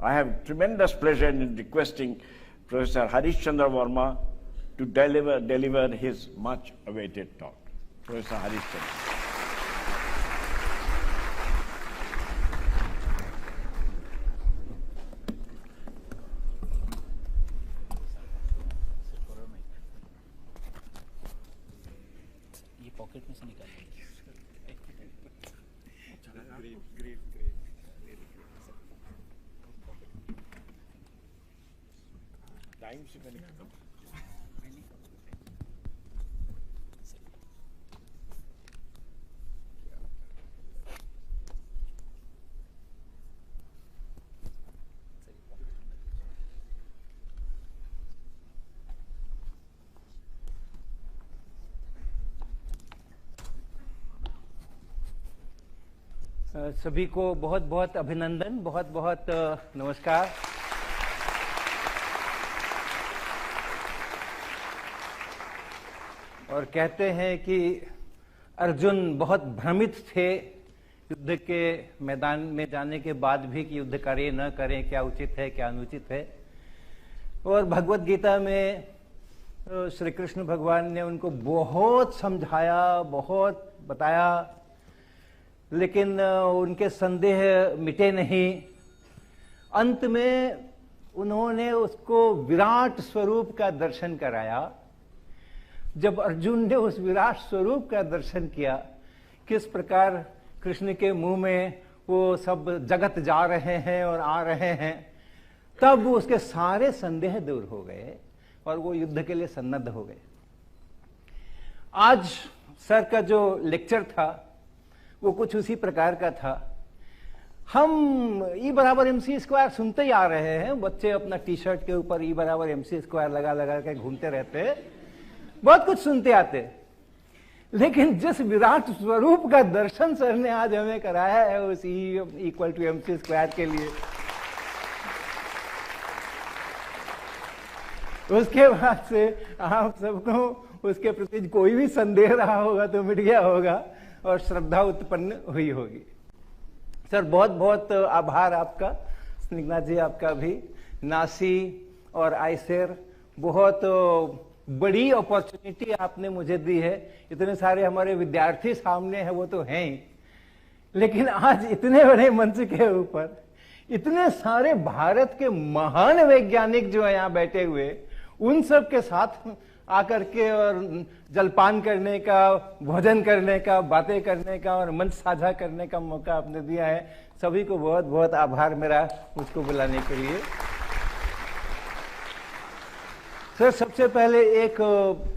I have tremendous pleasure in requesting Professor Harish Chandra Verma to deliver his much awaited talk. Professor Harish Chandra. Pocket में से निकाल time से मैंने खत्म सभी को बहुत बहुत अभिनंदन, बहुत बहुत नमस्कार। और कहते हैं कि अर्जुन बहुत भ्रमित थे युद्ध के मैदान में जाने के बाद भी कि युद्ध करें न करें, क्या उचित है क्या अनुचित है। और भगवत गीता में श्री कृष्ण भगवान ने उनको बहुत समझाया, बहुत बताया, लेकिन उनके संदेह मिटे नहीं। अंत में उन्होंने उसको विराट स्वरूप का दर्शन कराया। जब अर्जुन ने उस विराट स्वरूप का दर्शन किया, किस प्रकार कृष्ण के मुंह में वो सब जगत जा रहे हैं और आ रहे हैं, तब उसके सारे संदेह दूर हो गए और वो युद्ध के लिए सन्नद्ध हो गए। आज सर का जो लेक्चर था वो कुछ उसी प्रकार का था। हम E बराबर MC स्क्वायर सुनते ही आ रहे हैं। बच्चे अपना टी शर्ट के ऊपर E बराबर MC स्क्वायर लगा लगा के घूमते रहते, बहुत कुछ सुनते आते। लेकिन जिस विराट स्वरूप का दर्शन सर ने आज हमें कराया है उस E equal to MC square के लिए, उसके बाद से आप सबको उसके प्रति कोई भी संदेह रहा होगा तो मिट गया होगा और श्रद्धा उत्पन्न हुई होगी। सर बहुत बहुत आभार आपका, स्निग्धा जी आपका भी, नासी और आयसेर, बहुत बड़ी अपॉर्चुनिटी आपने मुझे दी है। इतने सारे हमारे विद्यार्थी सामने हैं वो तो हैं ही, लेकिन आज इतने बड़े मंच के ऊपर इतने सारे भारत के महान वैज्ञानिक जो है यहाँ बैठे हुए, उन सब के साथ आकर के और जलपान करने का, भोजन करने का, बातें करने का और मंच साझा करने का मौका आपने दिया है। सभी को बहुत बहुत आभार मेरा मुझको बुलाने के लिए। सर सबसे पहले एक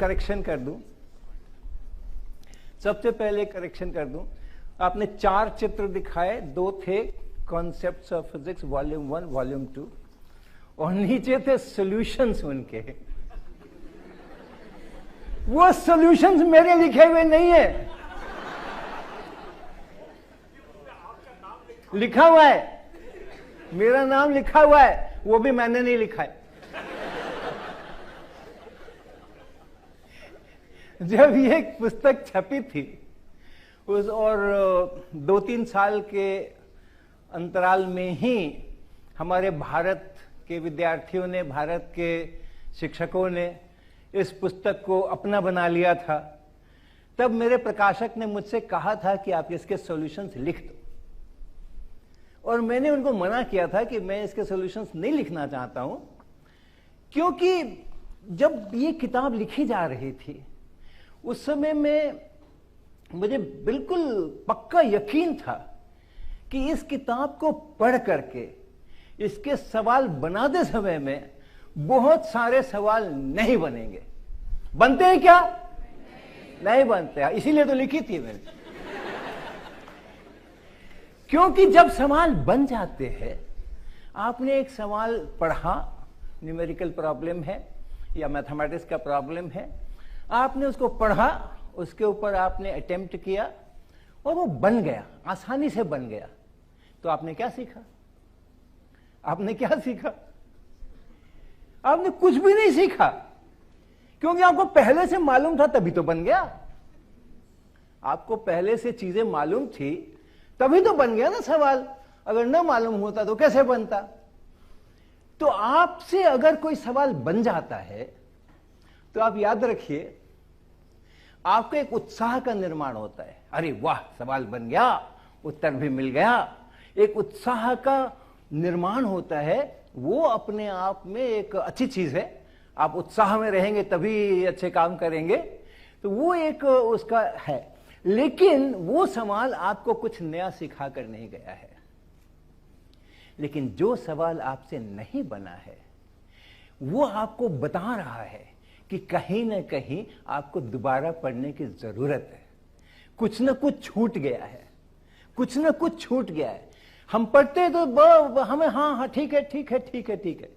करेक्शन कर दूं। आपने 4 चित्र दिखाए, 2 थे concepts of physics volume 1 volume 2 और नीचे थे सॉल्यूशंस उनके। वो सॉल्यूशंस मेरे लिखे हुए नहीं है, लिखा हुआ है, मेरा नाम लिखा हुआ है, वो भी मैंने नहीं लिखा है। जब ये पुस्तक छपी थी उस और 2-3 साल के अंतराल में ही हमारे भारत के विद्यार्थियों ने, भारत के शिक्षकों ने इस पुस्तक को अपना बना लिया था। तब मेरे प्रकाशक ने मुझसे कहा था कि आप इसके सॉल्यूशंस लिख दो, और मैंने उनको मना किया था कि मैं इसके सॉल्यूशंस नहीं लिखना चाहता हूं, क्योंकि जब ये किताब लिखी जा रही थी उस समय में मुझे बिल्कुल पक्का यकीन था कि इस किताब को पढ़ करके इसके सवाल बनाते समय में बहुत सारे सवाल नहीं बनेंगे। बनते हैं क्या? नहीं बनते, इसीलिए तो लिखी थी मैंने। क्योंकि जब सवाल बन जाते हैं, आपने एक सवाल पढ़ा, न्यूमेरिकल प्रॉब्लम है या मैथमेटिक्स का प्रॉब्लम है, आपने उसको पढ़ा, उसके ऊपर आपने अटेम्प्ट किया और वो बन गया, आसानी से बन गया, तो आपने क्या सीखा? आपने कुछ भी नहीं सीखा, क्योंकि आपको पहले से मालूम था तभी तो बन गया। आपको पहले से चीजें मालूम थी तभी तो बन गया ना सवाल। अगर न मालूम होता तो कैसे बनता? तो आपसे अगर कोई सवाल बन जाता है तो आप याद रखिए, आपको एक उत्साह का निर्माण होता है। अरे वाह, सवाल बन गया, उत्तर भी मिल गया। एक उत्साह का निर्माण होता है, वो अपने आप में एक अच्छी चीज है। आप उत्साह में रहेंगे तभी अच्छे काम करेंगे, तो वो एक उसका है। लेकिन वो सवाल आपको कुछ नया सिखा कर नहीं गया है। लेकिन जो सवाल आपसे नहीं बना है, वो आपको बता रहा है कि कहीं ना कहीं आपको दोबारा पढ़ने की जरूरत है। कुछ ना कुछ छूट गया है, कुछ ना कुछ छूट गया है। हम पढ़ते तो हमें हाँ ठीक है ठीक है ठीक है ठीक है,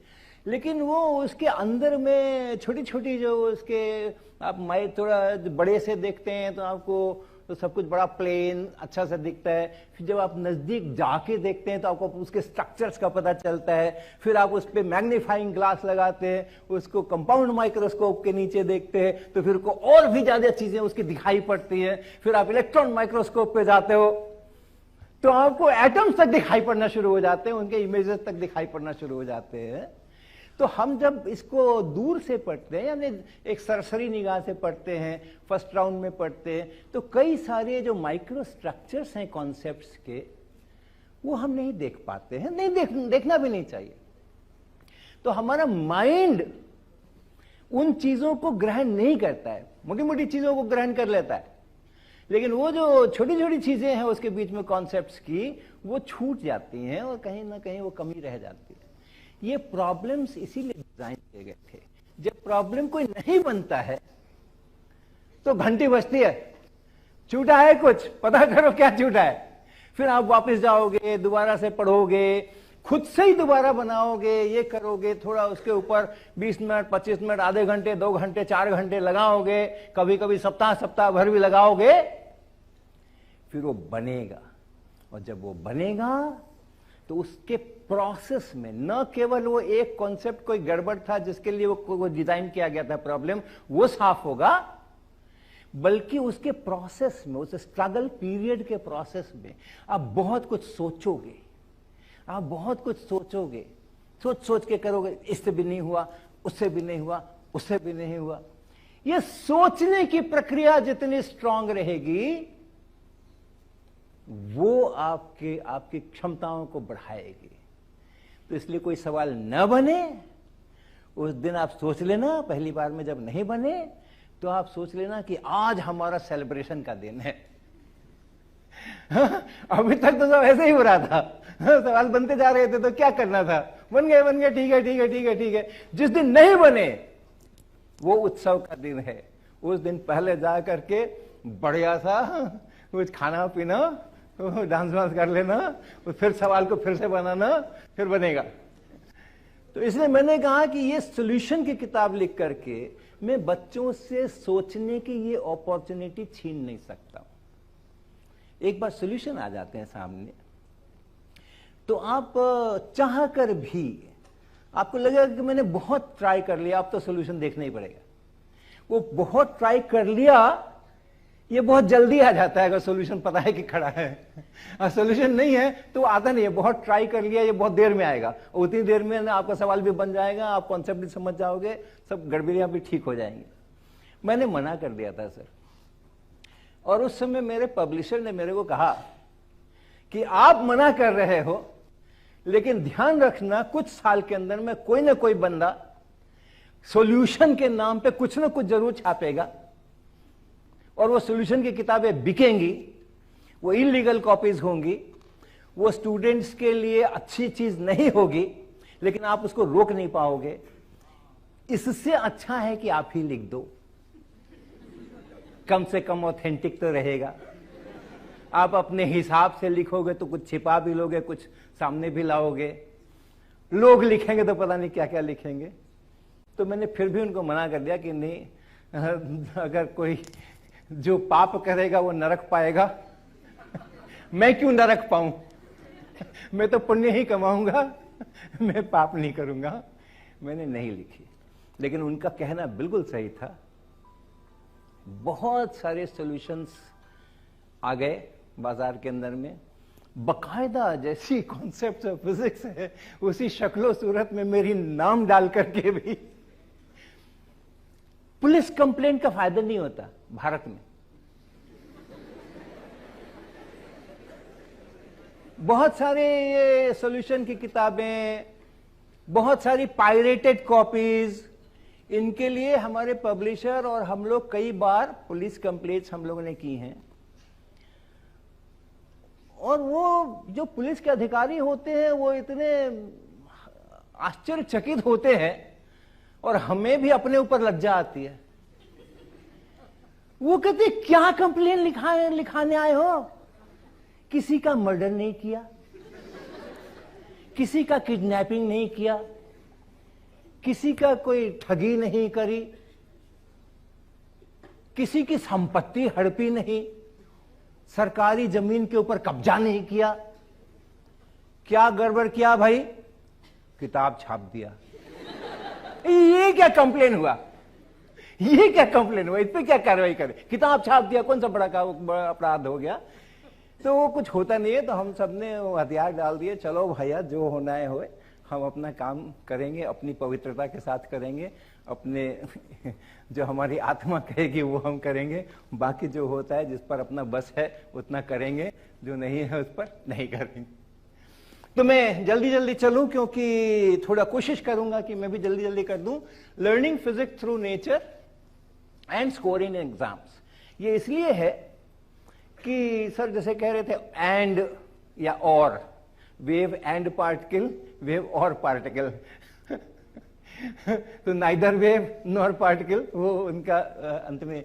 लेकिन वो उसके अंदर में छोटी छोटी जो उसके आप माइंड थोड़ा बड़े से देखते हैं तो आपको तो सब कुछ बड़ा प्लेन अच्छा सा दिखता है। फिर जब आप नजदीक जाके देखते हैं तो आपको उसके स्ट्रक्चर्स का पता चलता है। फिर आप उस पर मैग्नीफाइंग ग्लास लगाते हैं, उसको कंपाउंड माइक्रोस्कोप के नीचे देखते हैं तो फिर को और भी ज्यादा चीजें उसकी दिखाई पड़ती हैं। फिर आप इलेक्ट्रॉन माइक्रोस्कोप पे जाते हो तो आपको एटम्स तक दिखाई पड़ना शुरू हो जाते हैं, उनके इमेजेस तक दिखाई पड़ना शुरू हो जाते हैं। तो हम जब इसको दूर से पढ़ते हैं, यानी एक सरसरी निगाह से पढ़ते हैं, फर्स्ट राउंड में पढ़ते हैं, तो कई सारे जो माइक्रो स्ट्रक्चर्स हैं कॉन्सेप्ट्स के, वो हम नहीं देख पाते हैं, नहीं देखना भी नहीं चाहिए। तो हमारा माइंड उन चीजों को ग्रहण नहीं करता है, मोटी मोटी चीजों को ग्रहण कर लेता है, लेकिन वो जो छोटी छोटी चीजें हैं उसके बीच में कॉन्सेप्ट्स की, वो छूट जाती हैं और कहीं ना कहीं वो कमी रह जाती है। ये प्रॉब्लम्स इसीलिए डिजाइन किए गए थे। जब प्रॉब्लम कोई नहीं बनता है तो घंटी बजती है, छूटा है कुछ, पता करो क्या छूटा है। फिर आप वापस जाओगे, दोबारा से पढ़ोगे, खुद से ही दोबारा बनाओगे, ये करोगे, थोड़ा उसके ऊपर 20 मिनट 25 मिनट, आधे घंटे 2 घंटे 4 घंटे लगाओगे, कभी कभी सप्ताह भर भी लगाओगे, फिर वो बनेगा। और जब वो बनेगा तो उसके प्रोसेस में न केवल वो एक कॉन्सेप्ट कोई गड़बड़ था जिसके लिए वो डिजाइन किया गया था प्रॉब्लम, वो साफ होगा, बल्कि उसके प्रोसेस में, उस स्ट्रगल पीरियड के प्रोसेस में आप बहुत कुछ सोचोगे, आप बहुत कुछ सोचोगे, सोच सोच के करोगे, इससे भी नहीं हुआ, उससे भी नहीं हुआ, उससे भी नहीं हुआ। ये सोचने की प्रक्रिया जितनी स्ट्रांग रहेगी वो आपकी क्षमताओं को बढ़ाएगी। तो इसलिए कोई सवाल न बने उस दिन आप सोच लेना, पहली बार में जब नहीं बने तो आप सोच लेना कि आज हमारा सेलिब्रेशन का दिन है। अभी तक तो सब ऐसे ही हो रहा था, सवाल बनते जा रहे थे तो क्या करना था, बन गए ठीक है ठीक है ठीक है ठीक है। जिस दिन नहीं बने वो उत्सव का दिन है। उस दिन पहले जा करके बढ़िया सा कुछ खाना पीना, डांस वांस कर लेना, फिर सवाल को फिर से बनाना, फिर बनेगा। तो इसलिए मैंने कहा कि ये सॉल्यूशन की किताब लिख करके मैं बच्चों से सोचने की ये अपॉर्चुनिटी छीन नहीं सकता। एक बार सॉल्यूशन आ जाते हैं सामने तो आप चाह कर भी आपको लगेगा कि मैंने बहुत ट्राई कर लिया, अब तो सॉल्यूशन देखना ही पड़ेगा। वो बहुत ट्राई कर लिया ये बहुत जल्दी आ जाता है अगर सॉल्यूशन पता है कि खड़ा है, और सॉल्यूशन नहीं है तो आता नहीं है। बहुत ट्राई कर लिया, ये बहुत देर में आएगा, और उतनी देर में आपका सवाल भी बन जाएगा, आप कॉन्सेप्ट भी समझ जाओगे, सब गड़बड़ियां भी ठीक हो जाएंगी। मैंने मना कर दिया था सर, और उस समय मेरे पब्लिशर ने मेरे को कहा कि आप मना कर रहे हो, लेकिन ध्यान रखना कुछ साल के अंदर में कोई ना कोई बंदा सॉल्यूशन के नाम पे कुछ ना कुछ जरूर छापेगा, और वो सॉल्यूशन की किताबें बिकेंगी, वो इलीगल कॉपीज होंगी, वो स्टूडेंट्स के लिए अच्छी चीज नहीं होगी, लेकिन आप उसको रोक नहीं पाओगे। इससे अच्छा है कि आप ही लिख दो, कम से कम ऑथेंटिक तो रहेगा। आप अपने हिसाब से लिखोगे तो कुछ छिपा भी लोगे, कुछ सामने भी लाओगे, लोग लिखेंगे तो पता नहीं क्या क्या लिखेंगे। तो मैंने फिर भी उनको मना कर दिया कि नहीं, अगर कोई जो पाप करेगा वो नरक पाएगा, मैं क्यों नरक पाऊं, मैं तो पुण्य ही कमाऊंगा, मैं पाप नहीं करूंगा। मैंने नहीं लिखी, लेकिन उनका कहना बिल्कुल सही था। बहुत सारे सॉल्यूशंस आ गए बाजार के अंदर में, बकायदा जैसी कॉन्सेप्ट ऑफ फिजिक्स है उसी शक्लो सूरत में मेरी नाम डाल करके भी पुलिस कंप्लेंट का फायदा नहीं होता भारत में। बहुत सारे ये सॉल्यूशन की किताबें, बहुत सारी पायरेटेड कॉपीज, इनके लिए हमारे पब्लिशर और हम लोग कई बार पुलिस कंप्लेंट्स हम लोगों ने की हैं। और वो जो पुलिस के अधिकारी होते हैं वो इतने आश्चर्यचकित होते हैं और हमें भी अपने ऊपर लज्जा आती है। वो कहते क्या कंप्लेन लिखाने आए हो? किसी का मर्डर नहीं किया, किसी का किडनैपिंग नहीं किया, किसी का कोई ठगी नहीं करी, किसी की संपत्ति हड़पी नहीं, सरकारी जमीन के ऊपर कब्जा नहीं किया। क्या गड़बड़ किया भाई? किताब छाप दिया। ये क्या कंप्लेन हुआ? ये क्या कंप्लेन हुआ? इस पे क्या कार्रवाई करें? किताब छाप दिया, कौन सा बड़ा अपराध हो गया? तो वो कुछ होता नहीं है, तो हम सबने वो हथियार डाल दिए, चलो भैया जो होना है होए, हम अपना काम करेंगे, अपनी पवित्रता के साथ करेंगे, अपने जो हमारी आत्मा कहेगी वो हम करेंगे, बाकी जो होता है जिस पर अपना बस है उतना करेंगे, जो नहीं है उस पर नहीं करेंगे। तो मैं जल्दी जल्दी चलूं क्योंकि थोड़ा कोशिश करूंगा कि मैं भी जल्दी जल्दी कर दूं। Learning physics through nature and scoring in exams, ये इसलिए है कि सर जैसे कह रहे थे एंड या और, वेव एंड पार्टिकल, वेव और पार्टिकल तो नाइदर वेव नॉर पार्टिकल, वो उनका अंत में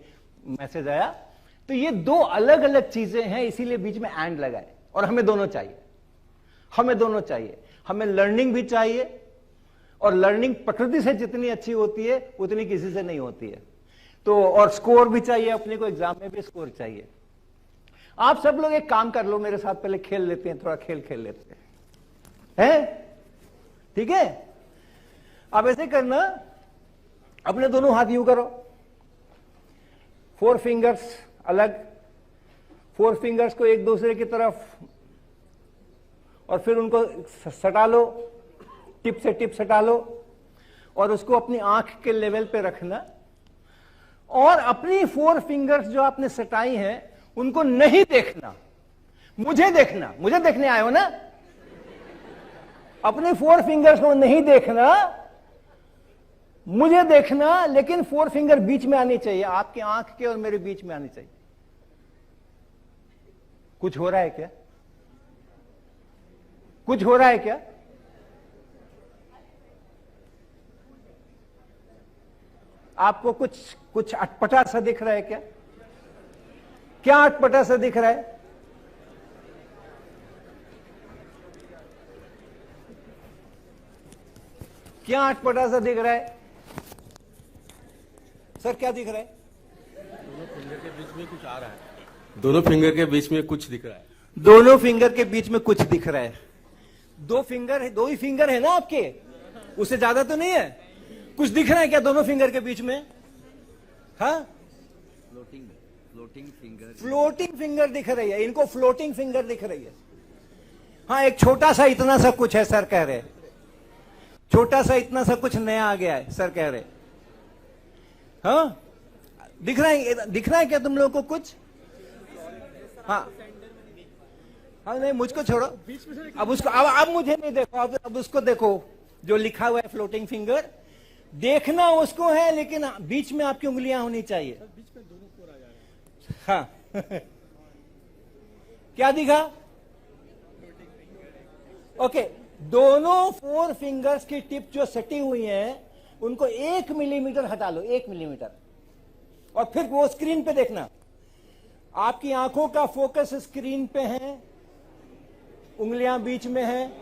मैसेज आया। तो ये दो अलग अलग चीजें हैं, इसीलिए बीच में एंड लगाए। और हमें दोनों चाहिए, हमें दोनों चाहिए। हमें लर्निंग भी चाहिए, और लर्निंग प्रकृति से जितनी अच्छी होती है उतनी किसी से नहीं होती है। तो और स्कोर भी चाहिए अपने को, एग्जाम में भी स्कोर चाहिए। आप सब लोग एक काम कर लो मेरे साथ, पहले खेल लेते हैं, थोड़ा खेल खेल लेते हैं, ठीक है? अब ऐसे करना, अपने दोनों हाथ यूं करो, 4 फिंगर्स अलग, 4 फिंगर्स को एक दूसरे की तरफ, और फिर उनको सटा लो, टिप से टिप सटा लो, और उसको अपनी आंख के लेवल पे रखना। और अपनी 4 फिंगर्स जो आपने सटाई हैं उनको नहीं देखना, मुझे देखना। मुझे देखने आए हो ना? अपने 4 फिंगर्स को नहीं देखना, मुझे देखना, लेकिन 4 फिंगर बीच में आनी चाहिए, आपकी आंख के और मेरे बीच में आनी चाहिए। कुछ हो रहा है क्या? कुछ हो रहा है क्या? आपको कुछ अटपटा सा दिख रहा है क्या? क्या अटपटा सा दिख रहा है? क्या अटपटा सा दिख रहा है? सर क्या दिख रहा है? दोनों फिंगर के बीच में कुछ आ रहा है। दोनों फिंगर के बीच में कुछ दिख रहा है। दोनों फिंगर के बीच में कुछ दिख रहा है। 2 फिंगर है, 2 ही फिंगर है ना आपके, उससे ज्यादा तो नहीं है। कुछ दिख रहा है क्या दोनों फिंगर के बीच में? हाँ, फ्लोटिंग फिंगर दिख रही है, इनको फ्लोटिंग फिंगर दिख रही है। हाँ, एक छोटा सा इतना सा कुछ है, सर कह रहे, छोटा सा इतना सा कुछ नया आ गया है, सर कह रहे। हाँ, दिख रहा है क्या तुम लोगों को कुछ? हाँ हाँ, नहीं मुझको छोड़ो, अब उसको अब मुझे नहीं देखो, अब उसको देखो जो लिखा हुआ है फ्लोटिंग फिंगर, देखना उसको है, लेकिन बीच में आपकी उंगलियां होनी चाहिए। हाँ क्या दिखा? ओके, दोनों 4 फिंगर्स की टिप जो सटी हुई हैं उनको 1 मिलीमीटर हटा लो, 1 मिलीमीटर, और फिर वो स्क्रीन पे देखना। आपकी आंखों का फोकस स्क्रीन पे है, उंगलियां बीच में हैं।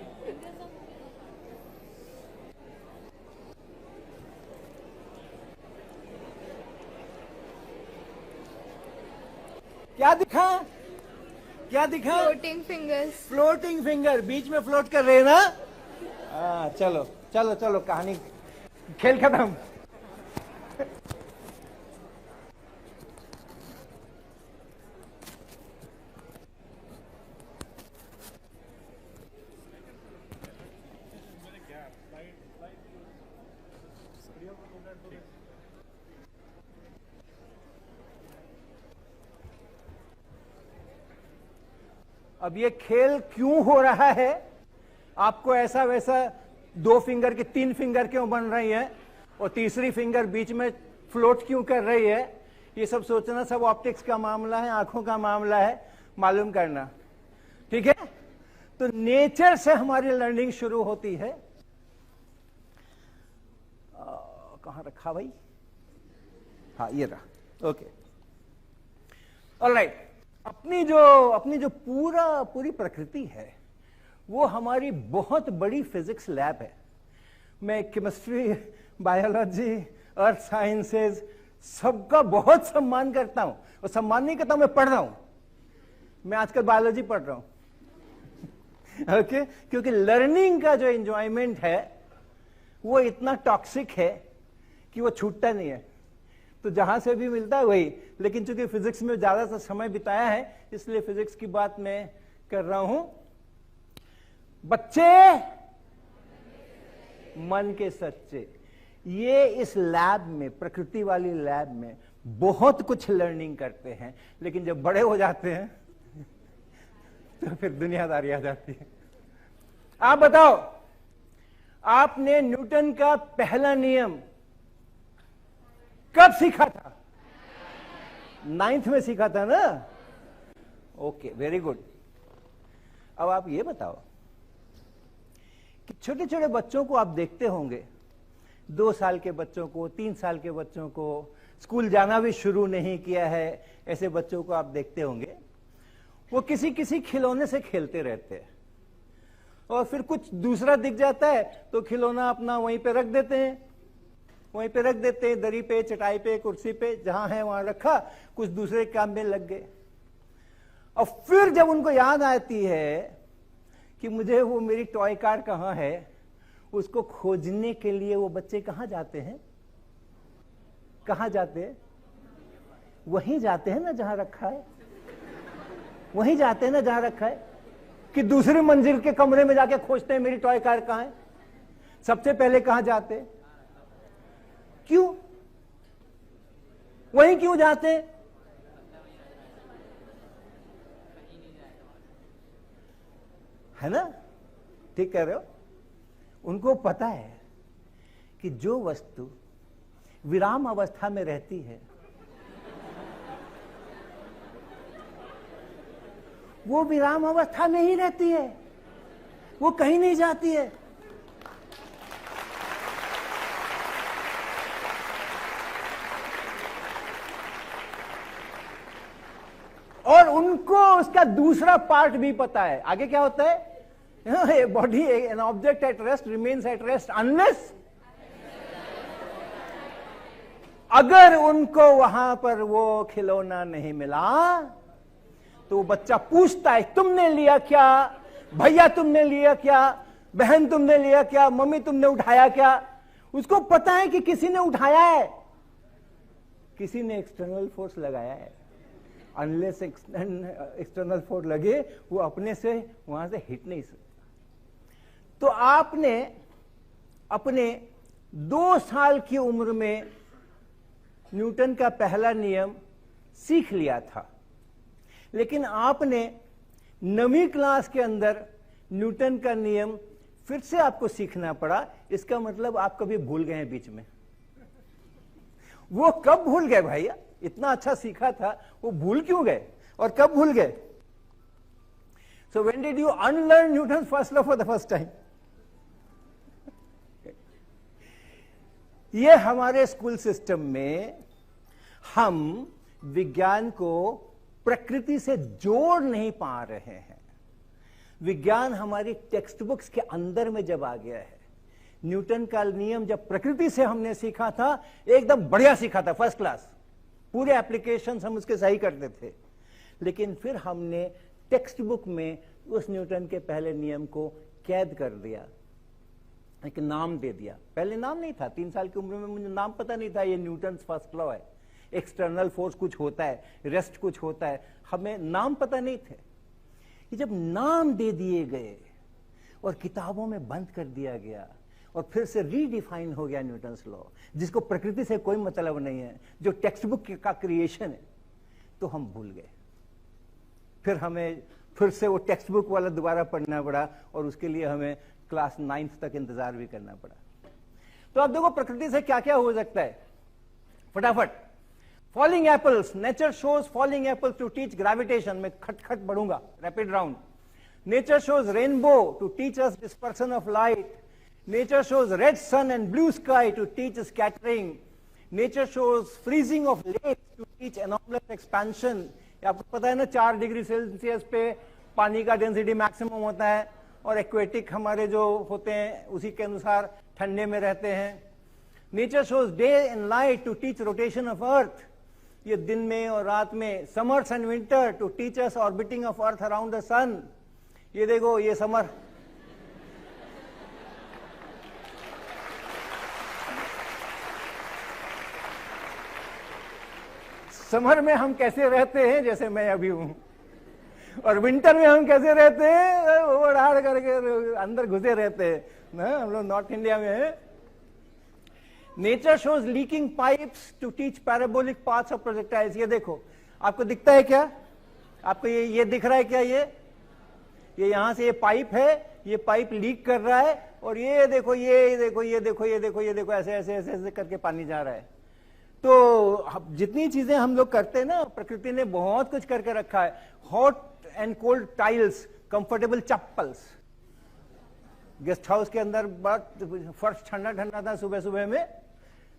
क्या दिखा? क्या दिखा? Floating fingers. फ्लोटिंग फिंगर बीच में फ्लोट कर रहे हैं ना? हाँ, चलो चलो चलो, कहानी, खेल खत्म। अब ये खेल क्यों हो रहा है, आपको ऐसा वैसा 2 फिंगर की 3 फिंगर क्यों बन रही है और तीसरी फिंगर बीच में फ्लोट क्यों कर रही है, ये सब सोचना सब ऑप्टिक्स का मामला है, आंखों का मामला है, मालूम करना। ठीक है, तो नेचर से हमारी लर्निंग शुरू होती है। कहां रखा भाई, हाँ ये रहा, ओके ऑलराइट। अपनी जो पूरी प्रकृति है वो हमारी बहुत बड़ी फिजिक्स लैब है। मैं केमिस्ट्री, बायोलॉजी, अर्थ साइंसेज सबका बहुत सम्मान करता हूं, और सम्मान नहीं करता हूं, मैं पढ़ रहा हूं। मैं आजकल बायोलॉजी पढ़ रहा हूं ओके क्योंकि लर्निंग का जो एंजॉयमेंट है वो इतना टॉक्सिक है कि वो छूटता नहीं है, तो जहां से भी मिलता है वही। लेकिन चूंकि फिजिक्स में ज्यादा सा समय बिताया है इसलिए फिजिक्स की बात मैं कर रहा हूं। बच्चे मन के सच्चे, ये इस लैब में, प्रकृति वाली लैब में बहुत कुछ लर्निंग करते हैं, लेकिन जब बड़े हो जाते हैं तो फिर दुनियादारी आ जाती है। आप बताओ, आपने न्यूटन का पहला नियम कब सीखा था? 9th में सीखा था ना? Okay, very good. अब आप ये बताओ कि छोटे छोटे बच्चों को आप देखते होंगे, 2 साल के बच्चों को, 3 साल के बच्चों को, स्कूल जाना भी शुरू नहीं किया है, ऐसे बच्चों को आप देखते होंगे, वो किसी किसी खिलौने से खेलते रहते हैं और फिर कुछ दूसरा दिख जाता है तो खिलौना अपना वहीं पे रख देते हैं, वहीं पे रख देते हैं, दरी पे, चटाई पे, कुर्सी पे, जहां है वहां रखा, कुछ दूसरे काम में लग गए। और फिर जब उनको याद आती है कि मुझे वो मेरी टॉय कार कहां है, उसको खोजने के लिए वो बच्चे कहां जाते हैं? कहां जाते हैं? वहीं जाते हैं ना जहां रखा है, वहीं जाते हैं ना जहां रखा है, कि दूसरी मंजिल के कमरे में जाके खोजते हैं मेरी टॉय कार कहां है? सबसे पहले कहां जाते हैं? क्यों वहीं क्यों जाते हैं? है ना? ठीक कह रहे हो। उनको पता है कि जो वस्तु विराम अवस्था में रहती है वो विराम अवस्था में ही रहती है, वो कहीं नहीं जाती है। और उनको उसका दूसरा पार्ट भी पता है। आगे क्या होता है? Body, an object at rest remains at rest unless, अगर उनको वहां पर वो खिलौना नहीं मिला तो वो बच्चा पूछता है, तुमने लिया क्या? भैया तुमने लिया क्या? बहन तुमने लिया क्या? मम्मी तुमने उठाया क्या? उसको पता है कि किसी ने उठाया है, किसी ने एक्सटर्नल फोर्स लगाया है। अनलेस एक्सटर्नल फोर्स लगे वो अपने से वहां से हिट नहीं सकता। तो आपने अपने 2 साल की उम्र में न्यूटन का पहला नियम सीख लिया था, लेकिन आपने 9वीं क्लास के अंदर न्यूटन का नियम फिर से आपको सीखना पड़ा। इसका मतलब आप कभी भूल गए हैं बीच में। वो कब भूल गए भैया? इतना अच्छा सीखा था, वो भूल क्यों गए और कब भूल गए? So when did you unlearn Newton first law for the first time? ये हमारे स्कूल सिस्टम में हम विज्ञान को प्रकृति से जोड़ नहीं पा रहे हैं। विज्ञान हमारी टेक्स्ट बुक्स के अंदर में जब आ गया है, न्यूटन का नियम जब प्रकृति से हमने सीखा था, एकदम बढ़िया सीखा था, फर्स्ट क्लास, पूरे एप्लीकेशंस हम उसके सही करते थे। लेकिन फिर हमने टेक्स्ट बुक में उस न्यूटन के पहले नियम को कैद कर दिया, एक नाम दे दिया। पहले नाम नहीं था, 3 साल की उम्र में मुझे नाम पता नहीं था, ये न्यूटन फर्स्ट लॉ है, एक्सटर्नल फोर्स कुछ होता है, रेस्ट कुछ होता है, हमें नाम पता नहीं थे। ये जब नाम दे दिए गए और किताबों में बंद कर दिया गया और फिर से रीडिफाइन हो गया न्यूटन्स लॉ, जिसको प्रकृति से कोई मतलब नहीं है, जो टेक्स्ट बुक का क्रिएशन है, तो हम भूल गए। फिर हमें फिर से वो टेक्स्ट बुक वाला दोबारा पढ़ना पड़ा और उसके लिए हमें क्लास 9th तक इंतजार भी करना पड़ा। तो अब देखो प्रकृति से क्या क्या हो सकता है, फटाफट। Falling apples, nature shows falling apples to teach gravitation. मैं खटखट बढ़ूंगा, rapid round. Nature shows rainbow to teach us dispersion of light. Nature shows red sun and blue sky to teach scattering. Nature shows freezing of lakes to teach enormous expansion. आपको पता है ना, 4 degree Celsius पे पानी का density maximum होता है, और एक्वेटिक हमारे जो होते हैं उसी के अनुसार ठंडे में रहते हैं। Nature shows day and night to teach rotation of earth. ये दिन में और रात में। Summers and winter to teach us orbiting of earth around the sun. ये देखो, ये समर, समर में हम कैसे रहते हैं, जैसे मैं अभी हूं, और विंटर में हम कैसे रहते हैं, ओवरहार करके अंदर घुसे रहते हैं ना, हम लोग नॉर्थ इंडिया में है। Nature shows leaking pipes to teach parabolic paths of projectiles. ये देखो, आपको दिखता है क्या, आपको ये दिख रहा है क्या, ये यहां से ये पाइप है, ये पाइप लीक कर रहा है, और ये देखो, ये देखो, ये देखो, ये देखो, ये देखो, ऐसे ऐसे ऐसे ऐसे करके पानी जा रहा है। तो जितनी चीजें हम लोग करते हैं ना, प्रकृति ने बहुत कुछ करके रखा है। Hot and cold tiles, comfortable chappals. Guest house के अंदर फर्श ठंडा ठंडा था सुबह सुबह में,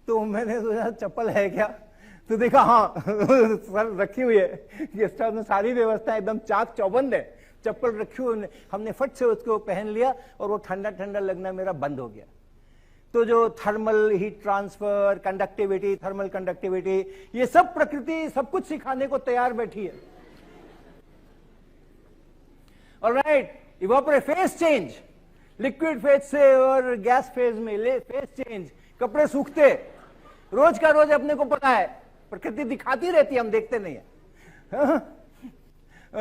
तो मैंने सोचा चप्पल है क्या, तो देखा हाँ सर रखी हुई है। गेस्ट हाउस में सारी व्यवस्था एकदम चाक चौबंद है, चप्पल रखी हुई, हमने फट से उसको पहन लिया और वो ठंडा ठंडा लगना मेरा बंद हो गया। तो जो thermal heat transfer, conductivity, thermal conductivity, ये सब प्रकृति सब कुछ सिखाने को तैयार बैठी है। Alright, evaporate, phase change, liquid phase से और गैस फेज में फेज चेंज, कपड़े सूखते, रोज का रोज अपने को पता है, प्रकृति दिखाती रहती है, हम देखते नहीं है।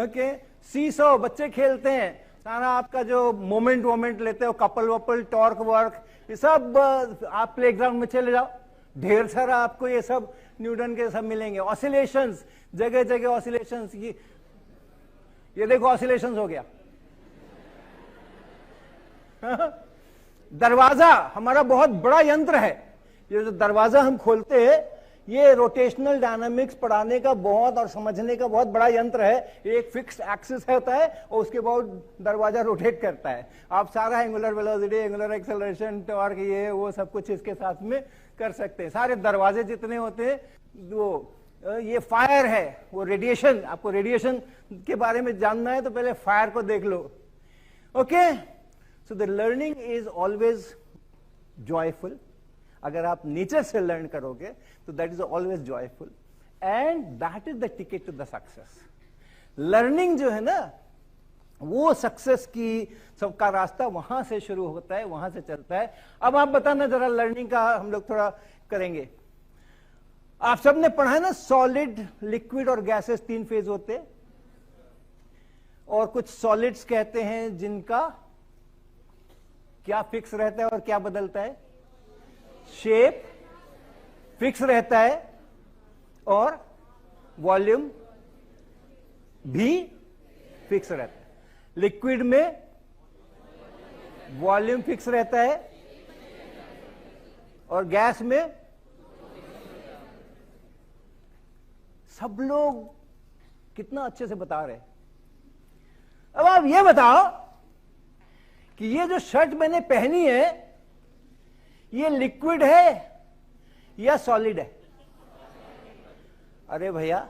ओके, सीसो, बच्चे खेलते हैं, सारा आपका जो मोमेंट लेते हो, कपल वपल, टॉर्क वर्क, ये सब आप प्लेग्राउंड में चले जाओ, ढेर सारा आपको ये सब न्यूटन के सब मिलेंगे। ऑसिलेशंस, जगह जगह ऑसिलेशंस, ये देखो ऑसिलेशंस हो गया। दरवाजा हमारा बहुत बड़ा यंत्र है, ये जो दरवाजा हम खोलते हैं, ये रोटेशनल डायनामिक्स पढ़ाने का बहुत और समझने का बहुत बड़ा यंत्र है। एक फिक्स्ड एक्सिस होता है और उसके बाद दरवाजा रोटेट करता है। आप सारा angular velocity, angular acceleration, torque, ये वो सब कुछ इसके साथ में कर सकते हैं। सारे दरवाजे जितने होते हैं, वो ये फायर है, वो रेडिएशन, आपको रेडिएशन के बारे में जानना है तो पहले फायर को देख लो। Okay, so the learning is always joyful. अगर आप नेचर से लर्न करोगे तो that is always joyful, and that is the ticket to the success. Learning जो है ना, वो सक्सेस की सबका रास्ता वहां से शुरू होता है, वहां से चलता है। अब आप बताना जरा, लर्निंग का हम लोग थोड़ा करेंगे। आप सबने पढ़ा है ना, सॉलिड, लिक्विड और गैसेस 3 फेज होते, और कुछ सॉलिड्स कहते हैं जिनका क्या फिक्स रहता है और क्या बदलता है, शेप फिक्स रहता है और वॉल्यूम भी फिक्स रहता है। लिक्विड में वॉल्यूम फिक्स रहता है और गैस में, सब लोग कितना अच्छे से बता रहे हैं। अब आप ये बताओ कि ये जो शर्ट मैंने पहनी है, ये लिक्विड है या सॉलिड है? अरे भैया,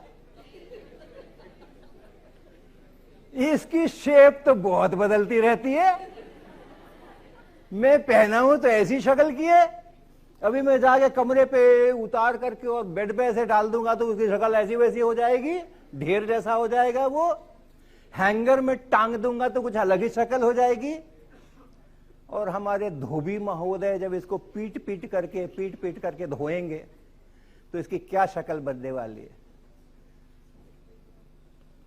इसकी शेप तो बहुत बदलती रहती है। मैं पहना हूं तो ऐसी शक्ल की है, अभी मैं जाके कमरे पे उतार करके और बेड पे ऐसे डाल दूंगा तो उसकी शक्ल ऐसी वैसी हो जाएगी, ढेर जैसा हो जाएगा वो। हैंगर में टांग दूंगा तो कुछ अलग ही शक्ल हो जाएगी। और हमारे धोबी महोदय जब इसको पीट पीट करके धोएंगे तो इसकी क्या शक्ल बनने वाली है।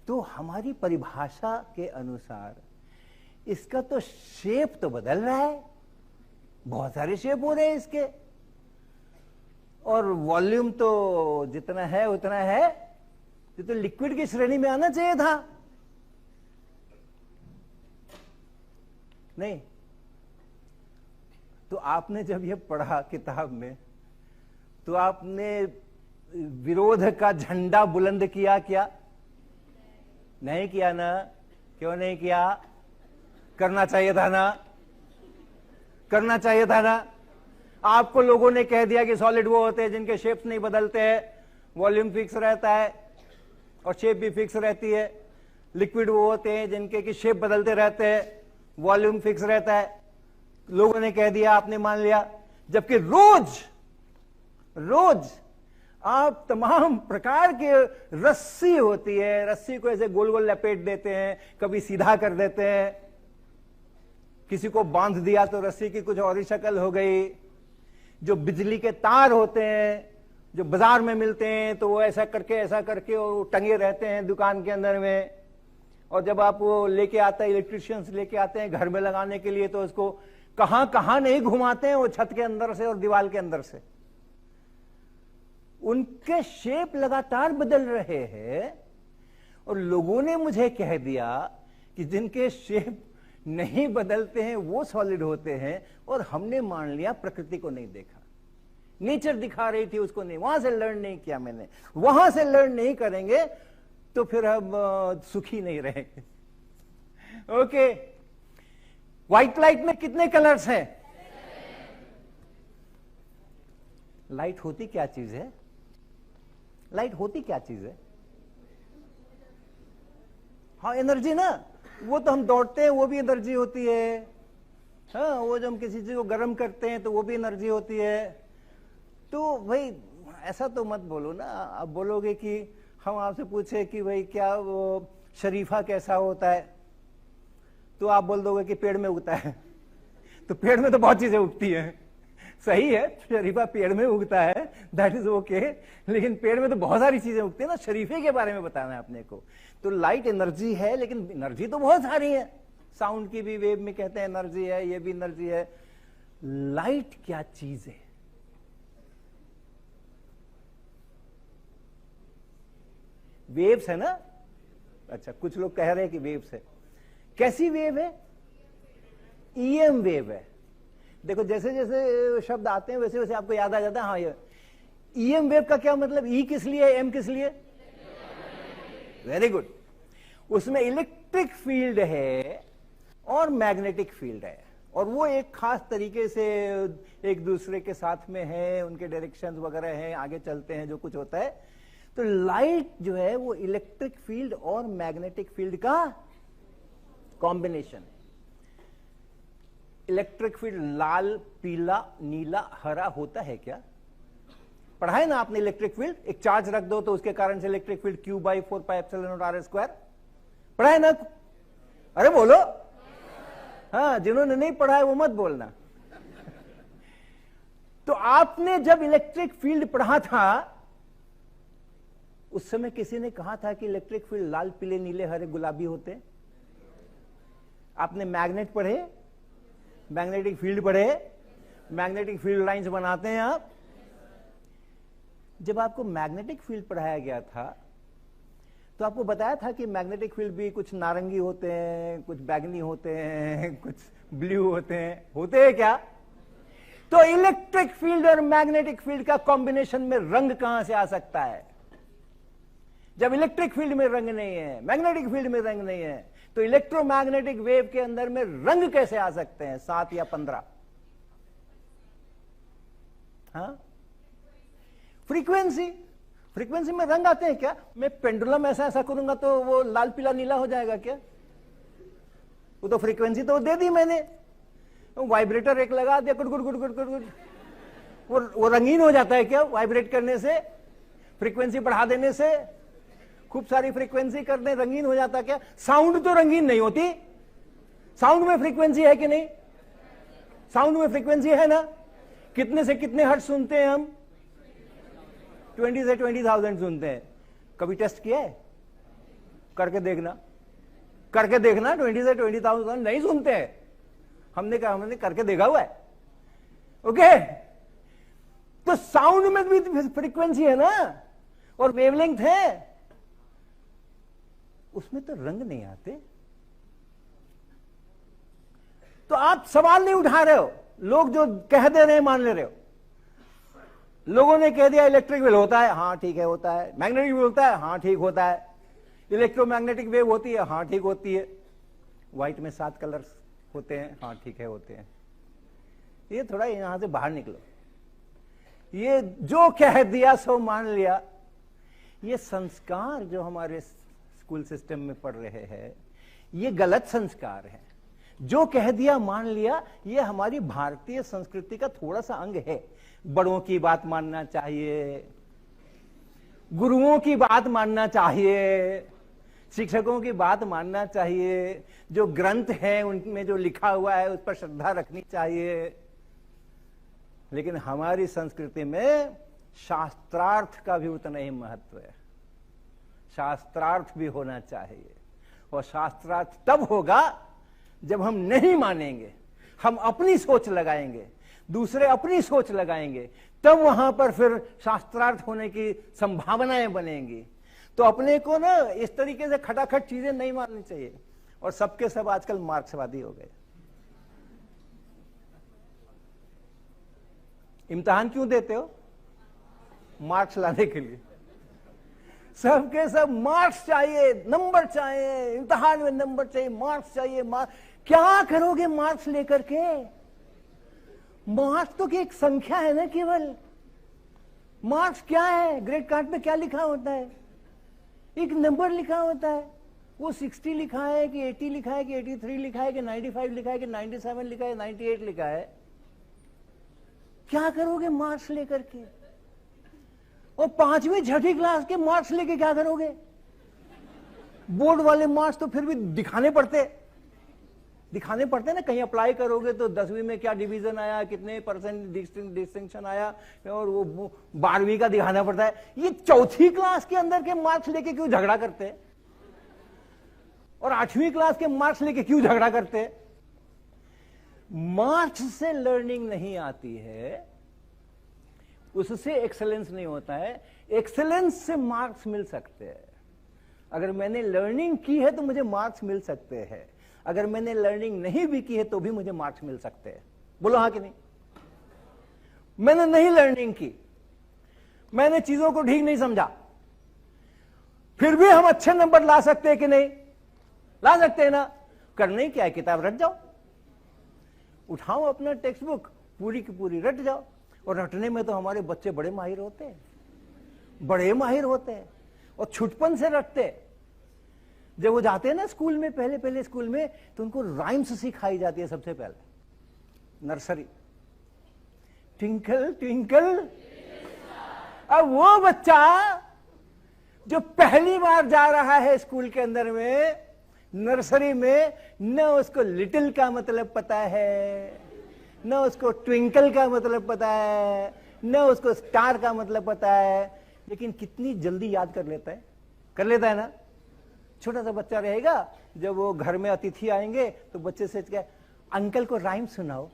तो हमारी परिभाषा के अनुसार इसका तो शेप तो बदल रहा है, बहुत सारे शेप हो रहे हैं इसके, और वॉल्यूम तो जितना है उतना है, ये तो लिक्विड की श्रेणी में आना चाहिए था। नहीं तो आपने जब ये पढ़ा किताब में, तो आपने विरोध का झंडा बुलंद किया क्या? नहीं किया ना? क्यों नहीं किया? करना चाहिए था ना? करना चाहिए था ना? आपको लोगों ने कह दिया कि सॉलिड वो होते हैं जिनके शेप्स नहीं बदलते हैं, वॉल्यूम फिक्स रहता है और शेप भी फिक्स रहती है। लिक्विड वो होते हैं जिनके की शेप बदलते रहते हैं, वॉल्यूम फिक्स रहता है। लोगों ने कह दिया, आपने मान लिया, जबकि रोज रोज आप तमाम प्रकार के रस्सी होती है, रस्सी को ऐसे गोल गोल लपेट देते हैं, कभी सीधा कर देते हैं, किसी को बांध दिया तो रस्सी की कुछ और ही शक्ल हो गई। जो बिजली के तार होते हैं जो बाजार में मिलते हैं, तो वो ऐसा करके और टंगे रहते हैं दुकान के अंदर में, और जब आप वो लेके आता है, इलेक्ट्रिशियंस लेके आते हैं घर में लगाने के लिए, तो उसको कहां कहां नहीं घुमाते हैं वो, छत के अंदर से और दीवार के अंदर से। उनके शेप लगातार बदल रहे हैं, और लोगों ने मुझे कह दिया कि जिनके शेप नहीं बदलते हैं वो सॉलिड होते हैं, और हमने मान लिया, प्रकृति को नहीं देखा। नेचर दिखा रही थी, उसको नहीं, वहां से लर्न नहीं किया मैंने। वहां से लर्न नहीं करेंगे तो फिर हम सुखी नहीं रहेंगे। ओके, व्हाइट लाइट में कितने कलर्स हैं? लाइट होती क्या चीज है? लाइट होती क्या चीज है? हाँ, एनर्जी ना। वो तो हम दौड़ते हैं, वो भी एनर्जी होती है। हाँ, वो जो हम किसी चीज को गर्म करते हैं तो वो भी एनर्जी होती है। तो भाई ऐसा तो मत बोलो ना। आप बोलोगे कि हम आपसे पूछे कि भाई क्या वो शरीफा कैसा होता है, तो आप बोल दोगे कि पेड़ में उगता है। तो पेड़ में तो बहुत चीजें उगती हैं, सही है, शरीफा पेड़ में उगता है, दैट इज ओके, लेकिन पेड़ में तो बहुत सारी चीजें उगती है ना। शरीफे के बारे में बताना है अपने को। तो लाइट एनर्जी है, लेकिन एनर्जी तो बहुत सारी है। साउंड की भी वेव में कहते हैं एनर्जी है, ये भी एनर्जी है। लाइट क्या चीज है? वेव्स है ना? अच्छा, कुछ लोग कह रहे हैं कि वेव्स है। कैसी वेव है? ईएम वेव है। देखो, जैसे जैसे शब्द आते हैं वैसे वैसे आपको याद आ जाता है। हाँ, ये ईएम वेव का क्या मतलब? ई किस लिए, एम किस लिए? Very good. उसमें इलेक्ट्रिक फील्ड है और मैग्नेटिक फील्ड है, और वो एक खास तरीके से एक दूसरे के साथ में है, उनके डायरेक्शंस वगैरह हैं, आगे चलते हैं जो कुछ होता है। तो लाइट जो है वो इलेक्ट्रिक फील्ड और मैग्नेटिक फील्ड का कॉम्बिनेशन है। इलेक्ट्रिक फील्ड लाल, पीला, नीला, हरा होता है क्या? पढ़ा है ना आपने इलेक्ट्रिक फील्ड? एक चार्ज रख दो तो उसके कारण से इलेक्ट्रिक फील्ड Q/4πε0r²। पढ़ा है ना? अरे बोलो। हाँ, जिन्होंने नहीं पढ़ा है वो मत बोलना। तो आपने जब इलेक्ट्रिक फील्ड पढ़ा था, उस समय किसी ने कहा था कि इलेक्ट्रिक फील्ड लाल, पीले, नीले, हरे, गुलाबी होते हैं? आपने मैग्नेट पढ़े, मैग्नेटिक फील्ड पढ़े, मैग्नेटिक फील्ड लाइंस बनाते हैं आप। जब आपको मैग्नेटिक फील्ड पढ़ाया गया था तो आपको बताया था कि मैग्नेटिक फील्ड भी कुछ नारंगी होते हैं, कुछ बैगनी होते हैं, कुछ ब्लू होते हैं क्या? तो इलेक्ट्रिक फील्ड और मैग्नेटिक फील्ड का कॉम्बिनेशन में रंग कहां से आ सकता है? जब इलेक्ट्रिक फील्ड में रंग नहीं है, मैग्नेटिक फील्ड में रंग नहीं है, तो इलेक्ट्रोमैग्नेटिक वेव के अंदर में रंग कैसे आ सकते हैं? 7 या 15? हाँ, फ्रीक्वेंसी में रंग आते हैं क्या? मैं पेंडुलम ऐसा करूंगा तो वो लाल, पीला, नीला हो जाएगा क्या? वो तो फ्रीक्वेंसी तो दे दी मैंने, वाइब्रेटर एक लगा दिया, good good good good good good, वो रंगीन हो जाता है क्या? वाइब्रेट करने से, फ्रीक्वेंसी बढ़ा देने से, खूब सारी फ्रीक्वेंसी करने रंगीन हो जाता क्या? साउंड तो रंगीन नहीं होती। साउंड में फ्रीक्वेंसी है कि नहीं? साउंड में फ्रीक्वेंसी है ना? कितने से कितने हर्ट्ज सुनते हैं हम? 20 से 20,000 सुनते हैं। कभी टेस्ट किया है? करके देखना, 20 से 20,000 नहीं सुनते हैं। हमने कहा, हमने करके देखा हुआ है। ओके, तो साउंड में भी फ्रीक्वेंसी है ना और वेवलेंथ है, उसमें तो रंग नहीं आते। तो आप सवाल नहीं उठा रहे हो, लोग जो कह दे रहे हैं मान ले रहे हो। लोगों ने कह दिया इलेक्ट्रिक वेव होता है, हाँ ठीक है होता है, मैग्नेटिक वेव होता है, हाँ ठीक होता है, इलेक्ट्रोमैग्नेटिक वेव होती है, हाँ ठीक होती है, व्हाइट में 7 कलर्स होते हैं, हाँ ठीक है होते हैं। ये थोड़ा यहां से बाहर निकलो, ये जो कह दिया सो मान लिया। ये संस्कार जो हमारे स्कूल सिस्टम में पढ़ रहे हैं, ये गलत संस्कार है। जो कह दिया मान लिया, ये हमारी भारतीय संस्कृति का थोड़ा सा अंग है। बड़ों की बात मानना चाहिए, गुरुओं की बात मानना चाहिए, शिक्षकों की बात मानना चाहिए, जो ग्रंथ हैं उनमें जो लिखा हुआ है उस पर श्रद्धा रखनी चाहिए। लेकिन हमारी संस्कृति में शास्त्रार्थ का भी उतना ही महत्व है। शास्त्रार्थ भी होना चाहिए, और शास्त्रार्थ तब होगा जब हम नहीं मानेंगे, हम अपनी सोच लगाएंगे, दूसरे अपनी सोच लगाएंगे, तब वहां पर फिर शास्त्रार्थ होने की संभावनाएं बनेंगी। तो अपने को ना इस तरीके से खटाखट चीजें नहीं माननी चाहिए। और सबके सब आजकल मार्क्सवादी हो गए। इम्तिहान क्यों देते हो? मार्क्स लाने के लिए। सबके सब मार्क्स चाहिए, नंबर चाहिए, इम्तिहान में नंबर चाहिए, मार्क्स चाहिए। क्या करोगे मार्क्स लेकर के? मार्क्स तो एक संख्या है ना केवल। मार्क्स क्या है? ग्रेड कार्ड पे क्या लिखा होता है? एक नंबर लिखा होता है। वो 60 लिखा है कि 80 लिखा है कि 83 लिखा है कि 95 लिखा है कि 97 लिखा है, 98 लिखा है। क्या करोगे मार्क्स लेकर के? और 5वीं 6वीं क्लास के मार्क्स लेके क्या करोगे? बोर्ड वाले मार्क्स तो फिर भी दिखाने पड़ते ना। कहीं अप्लाई करोगे तो 10वीं में क्या डिवीजन आया, कितने परसेंट डिस्टिंक्शन आया, और वो 12वीं का दिखाना पड़ता है। ये 4थी क्लास के अंदर के मार्क्स लेके क्यों झगड़ा करते हैं? और 8वीं क्लास के मार्क्स लेके क्यों झगड़ा करते हैं? मार्क्स से लर्निंग नहीं आती है, उससे एक्सेलेंस नहीं होता है। एक्सेलेंस से मार्क्स मिल सकते हैं। अगर मैंने लर्निंग की है तो मुझे मार्क्स मिल सकते हैं। अगर मैंने लर्निंग नहीं भी की है तो भी मुझे मार्क्स मिल सकते हैं। बोलो हाँ कि नहीं? मैंने नहीं लर्निंग की, मैंने चीजों को ठीक नहीं समझा, फिर भी हम अच्छे नंबर ला सकते हैं कि नहीं? ला सकते हैं ना। करने क्या है, किताब रट जाओ, उठाओ अपना टेक्स्ट बुक, पूरी की पूरी रट जाओ। और रटने में तो हमारे बच्चे बड़े माहिर होते हैं, बड़े माहिर होते हैं, और छुटपन से रटते हैं। जब वो जाते हैं ना स्कूल में, पहले स्कूल में, तो उनको राइम्स सिखाई जाती है सबसे पहले, नर्सरी। Twinkle twinkle. अब वो बच्चा जो पहली बार जा रहा है स्कूल के अंदर में, नर्सरी में, न उसको लिटिल का मतलब पता है, न उसको ट्विंकल का मतलब पता है, न उसको स्टार का मतलब पता है, लेकिन कितनी जल्दी याद कर लेता है ना। छोटा सा बच्चा रहेगा, जब वो घर में अतिथि आएंगे तो बच्चे से क्या, अंकल को राइम सुनाओ।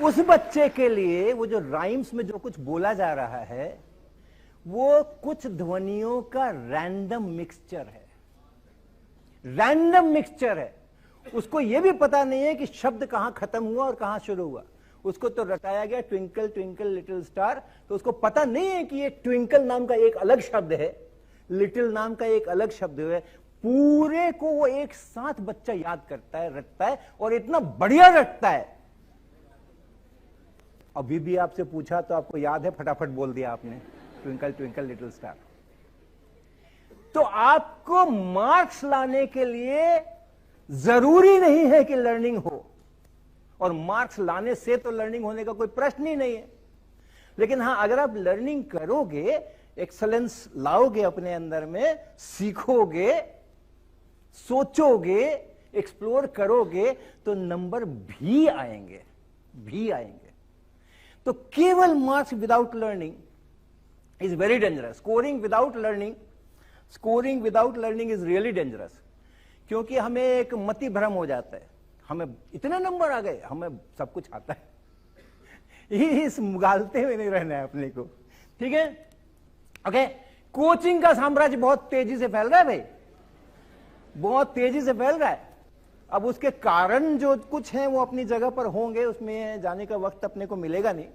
उस बच्चे के लिए वो जो राइम्स में जो कुछ बोला जा रहा है, वो कुछ ध्वनियों का रैंडम मिक्सचर है। उसको ये भी पता नहीं है कि शब्द कहां खत्म हुआ और कहां शुरू हुआ। उसको तो रटाया गया ट्विंकल ट्विंकल लिटिल स्टार, तो उसको पता नहीं है कि ये ट्विंकल नाम का एक अलग शब्द है, लिटिल नाम का एक अलग शब्द है। पूरे को वो एक साथ बच्चा याद करता है, रटता है, और इतना बढ़िया रटता है। अभी भी आपसे पूछा तो आपको याद है, फटाफट बोल दिया आपने, ट्विंकल ट्विंकल लिटिल स्टार। तो आपको मार्क्स लाने के लिए जरूरी नहीं है कि लर्निंग हो, और मार्क्स लाने से तो लर्निंग होने का कोई प्रश्न ही नहीं है। लेकिन हां, अगर आप लर्निंग करोगे, एक्सेलेंस लाओगे अपने अंदर में, सीखोगे, सोचोगे, एक्सप्लोर करोगे, तो नंबर भी आएंगे। तो केवल marks without learning is very dangerous. Scoring without learning, scoring without learning is really dangerous, क्योंकि हमें एक मति भ्रम हो जाता है, हमें इतने नंबर आ गए, हमें सब कुछ आता है। इस मुगालते हुए नहीं रहना है अपने को, ठीक है। ओके, कोचिंग का साम्राज्य बहुत तेजी से फैल रहा है भाई, बहुत तेजी से फैल रहा है। अब उसके कारण जो कुछ हैं वो अपनी जगह पर होंगे, उसमें जाने का वक्त अपने को मिलेगा नहीं,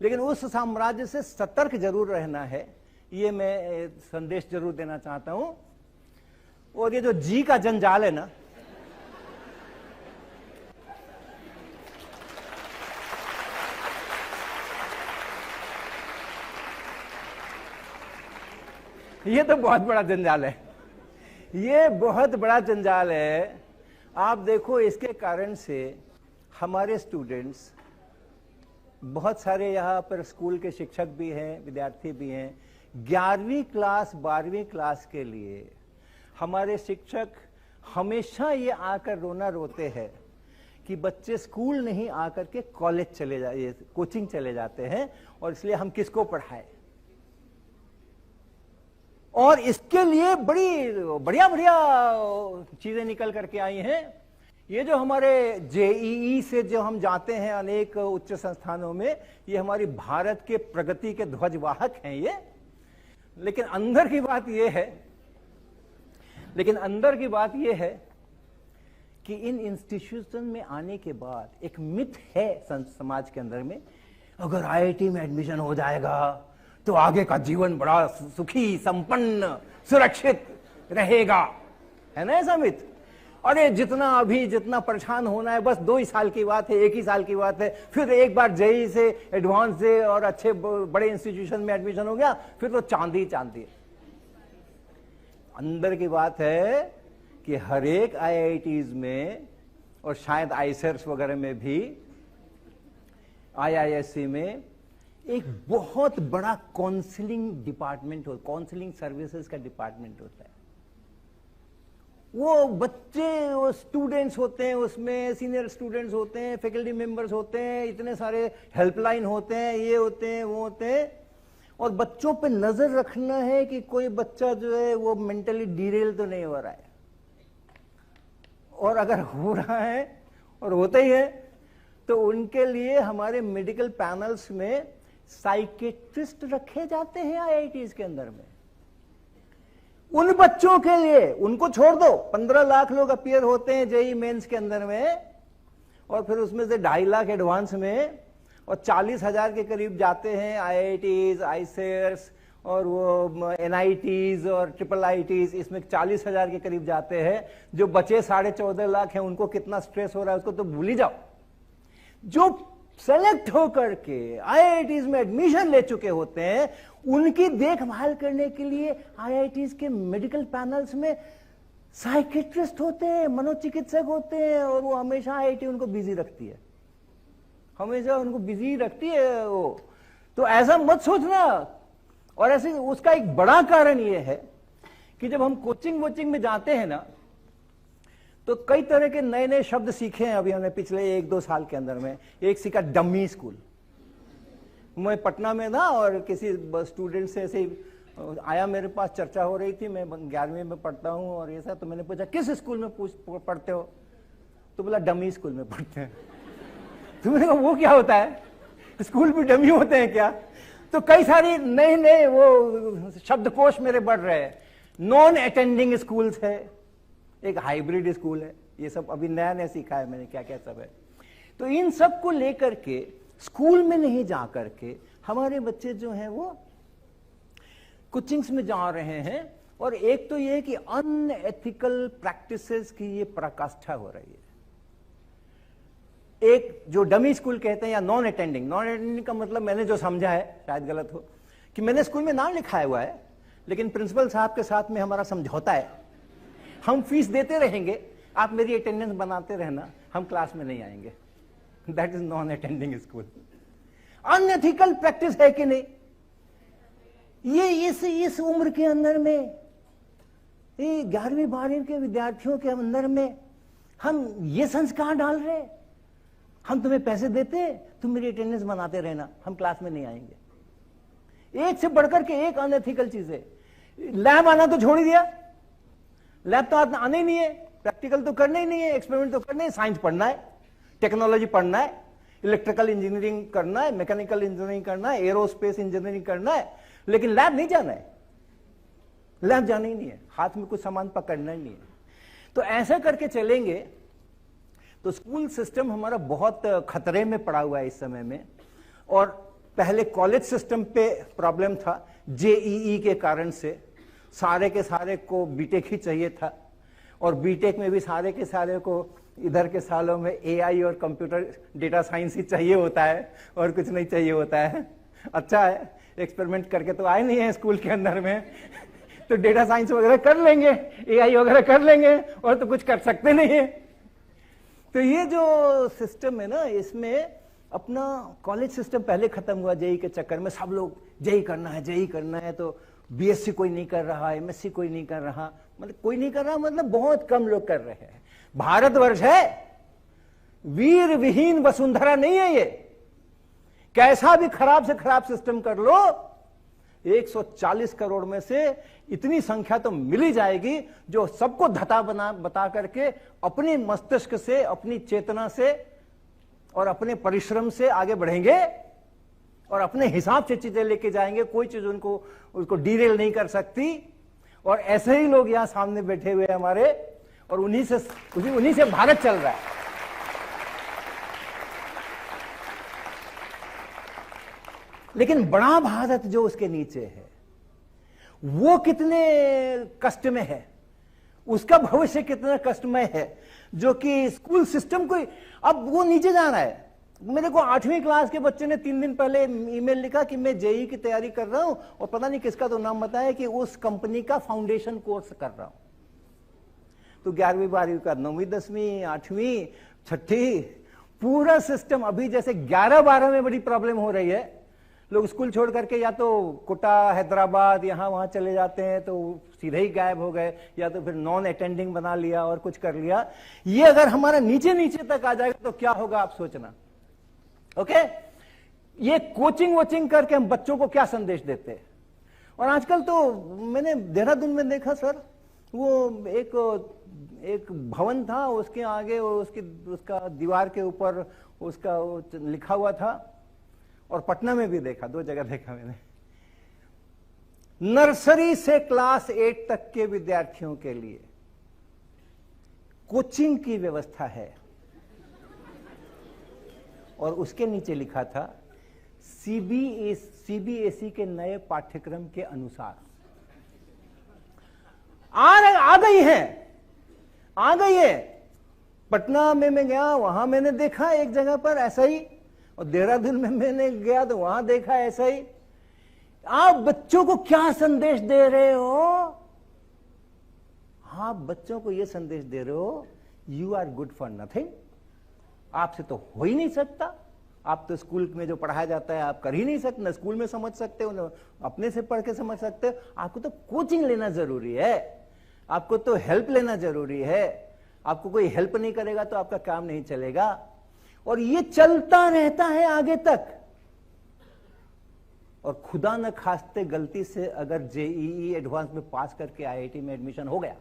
लेकिन उस साम्राज्य से सतर्क जरूर रहना है, ये मैं संदेश जरूर देना चाहता हूं। और ये जो जी का जंजाल है ना, ये तो बहुत बड़ा जंजाल है, ये बहुत बड़ा जंजाल है। आप देखो, इसके कारण से हमारे स्टूडेंट्स, बहुत सारे यहाँ पर स्कूल के शिक्षक भी हैं, विद्यार्थी भी हैं, 11वीं क्लास 12वीं क्लास के लिए हमारे शिक्षक हमेशा ये आकर रोना रोते हैं कि बच्चे स्कूल नहीं आकर के कॉलेज चले जाए, कोचिंग चले जाते हैं, और इसलिए हम किसको पढ़ाएं। और इसके लिए बड़ी बढ़िया बढ़िया चीजें निकल करके आई हैं। ये जो हमारे जेईई से जो हम जाते हैं अनेक उच्च संस्थानों में, ये हमारी भारत के प्रगति के ध्वजवाहक हैं ये। लेकिन अंदर की बात ये है कि इन इंस्टीट्यूशन में आने के बाद एक मिथ है समाज के अंदर में, अगर आईआईटी में एडमिशन हो जाएगा तो आगे का जीवन बड़ा सुखी, संपन्न, सुरक्षित रहेगा, है ना ऐसा मिथ। अरे जितना परेशान होना है, बस 2 ही साल की बात है, 1 ही साल की बात है, फिर एक बार जेईई से, एडवांस से और अच्छे बड़े इंस्टीट्यूशन में एडमिशन हो गया, फिर तो चांदी चांदी। अंदर की बात है कि हर एक आईआईटीज में, और शायद आईसेर्स वगैरह में भी, आईआईएससी में एक बहुत बड़ा काउंसलिंग डिपार्टमेंट हो, काउंसलिंग सर्विसेज का डिपार्टमेंट होता है। वो बच्चे, वो स्टूडेंट्स होते हैं, उसमें सीनियर स्टूडेंट्स होते हैं, फैकल्टी मेंबर्स होते हैं, इतने सारे हेल्पलाइन होते हैं, ये होते हैं, वो होते हैं, और बच्चों पे नजर रखना है कि कोई बच्चा जो है वो मेंटली डिरेल तो नहीं हो रहा है, और अगर हो रहा है और होता ही है तो उनके लिए हमारे मेडिकल पैनल्स में साइकेट्रिस्ट रखे जाते हैं आईआईटीज के अंदर में। उन बच्चों के लिए, उनको छोड़ दो, 15 लाख लोग अपीयर होते हैं जेईई मेंस के अंदर में, और फिर उसमें से 2.5 लाख एडवांस में, और 40,000 के करीब जाते हैं आईआईटीज, आईसेर्स और वो एनआईटीज और ट्रिपल आईटीज, इसमें 40,000 के करीब जाते हैं। जो बचे 14.5 लाख हैं, उनको कितना स्ट्रेस हो रहा है उसको तो भूल ही जाओ। जो सेलेक्ट होकर के आईआईटीज में एडमिशन ले चुके होते हैं, उनकी देखभाल करने के लिए आईआईटीज के मेडिकल पैनल्स में साइकेट्रिस्ट होते हैं, मनोचिकित्सक होते हैं, और वो हमेशा आईआईटी उनको बिजी रखती है, हमेशा उनको बिजी रखती है वो। तो ऐसा मत सोचना। और ऐसे उसका एक बड़ा कारण ये है कि जब हम कोचिंग वोचिंग में जाते हैं ना, तो कई तरह के नए नए शब्द सीखे हैं अभी हमने पिछले 1-2 साल के अंदर में। एक सीखा डमी स्कूल। मैं पटना में था और किसी स्टूडेंट से ऐसे आया, मेरे पास चर्चा हो रही थी, मैं 11वीं में पढ़ता हूँ और ये सब, तो मैंने पूछा किस स्कूल में पढ़ते हो, तो बोला डमी स्कूल में पढ़ते हैं। तो मैंने कहा वो क्या होता है, स्कूल भी डमी होते हैं क्या? तो कई सारी नए नए वो शब्दकोश मेरे बढ़ रहे हैं। नॉन अटेंडिंग स्कूल्स है, एक हाइब्रिड स्कूल है, ये सब अभी नया नया सीखा है मैंने, क्या क्या सब है। तो इन सब को लेकर के स्कूल में नहीं जा करके हमारे बच्चे जो हैं वो कोचिंग्स में जा रहे हैं। और एक तो ये कि अनएथिकल प्रैक्टिसेस की ये पराकाष्ठा हो रही है। एक जो डमी स्कूल कहते हैं या नॉन अटेंडिंग का मतलब मैंने जो समझा है, शायद गलत हो, कि मैंने स्कूल में नाम लिखाया हुआ है, लेकिन प्रिंसिपल साहब के साथ में हमारा समझौता है, हम फीस देते रहेंगे, आप मेरी अटेंडेंस बनाते रहना, हम क्लास में नहीं आएंगे। That is non attending school. Unethical practice है कि नहीं? ये इस उम्र के अंदर में, ये 11वीं 12वीं के विद्यार्थियों के अंदर में हम ये संस्कार डाल रहे, हम तुम्हें पैसे देते, तुम मेरी अटेंडेंस बनाते रहना, हम क्लास में नहीं आएंगे। एक से बढ़कर के एक अनएथिकल चीज है। लैब आना तो छोड़ ही दिया, लैब तो आना ही नहीं है, प्रैक्टिकल तो करना ही नहीं है, एक्सपेरिमेंट तो करना है, साइंस पढ़ना है, टेक्नोलॉजी पढ़ना है, इलेक्ट्रिकल इंजीनियरिंग करना है, मैकेनिकल इंजीनियरिंग करना है, एरोस्पेस इंजीनियरिंग करना है, लेकिन लैब नहीं जाना है, लैब जाना ही नहीं है, हाथ में कुछ सामान पकड़ना ही नहीं है। तो ऐसा करके चलेंगे तो स्कूल सिस्टम हमारा बहुत खतरे में पड़ा हुआ है इस समय में। और पहले कॉलेज सिस्टम पे प्रॉब्लम था, जेईई के कारण से सारे के सारे को बीटेक ही चाहिए था, और बीटेक में भी सारे के सारे को इधर के सालों में एआई और कंप्यूटर डेटा साइंस ही चाहिए होता है और कुछ नहीं चाहिए होता है। अच्छा है, एक्सपेरिमेंट करके तो आए नहीं है स्कूल के अंदर में, तो डेटा साइंस वगैरह कर लेंगे, एआई वगैरह कर लेंगे, और तो कुछ कर सकते नहीं है। तो ये जो सिस्टम है ना, इसमें अपना कॉलेज सिस्टम पहले खत्म हुआ जेई के चक्कर में। सब लोग जेई करना है, जेई करना है, तो बीएससी कोई नहीं कर रहा, एमएससी कोई नहीं कर रहा, मतलब कोई नहीं कर रहा, मतलब बहुत कम लोग कर रहे हैं। भारतवर्ष है, वीर विहीन वसुंधरा नहीं है ये। कैसा भी खराब से खराब सिस्टम कर लो, 140 करोड़ में से इतनी संख्या तो मिल ही जाएगी जो सबको धता बता करके अपने मस्तिष्क से, अपनी चेतना से और अपने परिश्रम से आगे बढ़ेंगे और अपने हिसाब से चीजें लेके जाएंगे। कोई चीज उसको डीरेल नहीं कर सकती। और ऐसे ही लोग यहां सामने बैठे हुए हैं हमारे, और उन्हीं से भारत चल रहा है। लेकिन बड़ा भारत जो उसके नीचे है वो कितने कष्ट में है, उसका भविष्य कितना कष्टमय है, जो कि स्कूल सिस्टम को अब वो नीचे जा रहा है। मेरे को 8वीं क्लास के बच्चे ने 3 दिन पहले ईमेल लिखा कि मैं जेई की तैयारी कर रहा हूं, और पता नहीं किसका तो नाम बताया कि उस कंपनी का फाउंडेशन कोर्स कर रहा हूं। तो 11वीं 12वीं का 9वीं 10वीं 8वीं 6ठी पूरा सिस्टम, अभी जैसे 11 12 में बड़ी प्रॉब्लम हो रही है। लोग स्कूल छोड़ करके या तो कोटा, हैदराबाद, यहां वहां चले जाते हैं, तो सीधे ही गायब हो गए, या तो फिर नॉन अटेंडिंग बना लिया और कुछ कर लिया। ये अगर हमारा नीचे नीचे तक आ जाएगा तो क्या होगा आप सोचना। ओके, ये कोचिंग वोचिंग करके हम बच्चों को क्या संदेश देते हैं। और आजकल तो मैंने देहरादून में देखा सर, वो एक भवन था, उसके आगे उसका दीवार के ऊपर उसका लिखा हुआ था, और पटना में भी देखा, 2 जगह देखा मैंने। नर्सरी से क्लास 8 तक के विद्यार्थियों के लिए कोचिंग की व्यवस्था है, और उसके नीचे लिखा था सीबीएसई के नए पाठ्यक्रम के अनुसार। आ गई है। पटना में मैं गया, वहां मैंने देखा एक जगह पर ऐसा ही, और देहरादून में मैंने गया तो वहां देखा ऐसा ही। आप बच्चों को क्या संदेश दे रहे हो? आप बच्चों को यह संदेश दे रहे हो, you are good for nothing. आपसे तो हो ही नहीं सकता। आप तो स्कूल में जो पढ़ाया जाता है आप कर ही नहीं सकते, ना स्कूल में समझ सकते हो, ना अपने से पढ़ के समझ सकते हो। आपको तो कोचिंग लेना जरूरी है, आपको तो हेल्प लेना जरूरी है। आपको कोई हेल्प नहीं करेगा तो आपका काम नहीं चलेगा। और ये चलता रहता है आगे तक। और खुदा न खास्ते गलती से अगर जेईई एडवांस में पास करके आईआईटी में एडमिशन हो गया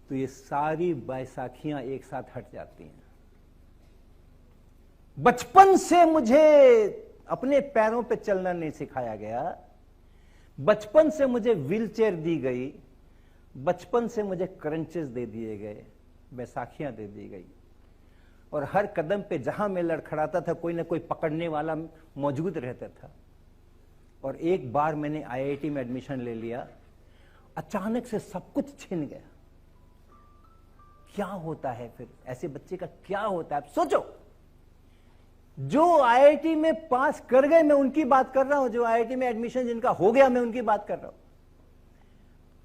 तो ये सारी बैसाखियां एक साथ हट जाती हैं। बचपन से मुझे अपने पैरों पे चलना नहीं सिखाया गया, बचपन से मुझे व्हीलचेयर दी गई, बचपन से मुझे क्रंचेस दे दिए गए, बैसाखियां दे दी गई, और हर कदम पे जहां मैं लड़खड़ाता था कोई ना कोई पकड़ने वाला मौजूद रहता था। और एक बार मैंने आईआईटी में एडमिशन ले लिया, अचानक से सब कुछ छिन गया। क्या होता है फिर ऐसे बच्चे का, क्या होता है आप सोचो। जो आईआईटी में पास कर गए मैं उनकी बात कर रहा हूं, जो आईआईटी में एडमिशन जिनका हो गया मैं उनकी बात कर रहा हूं।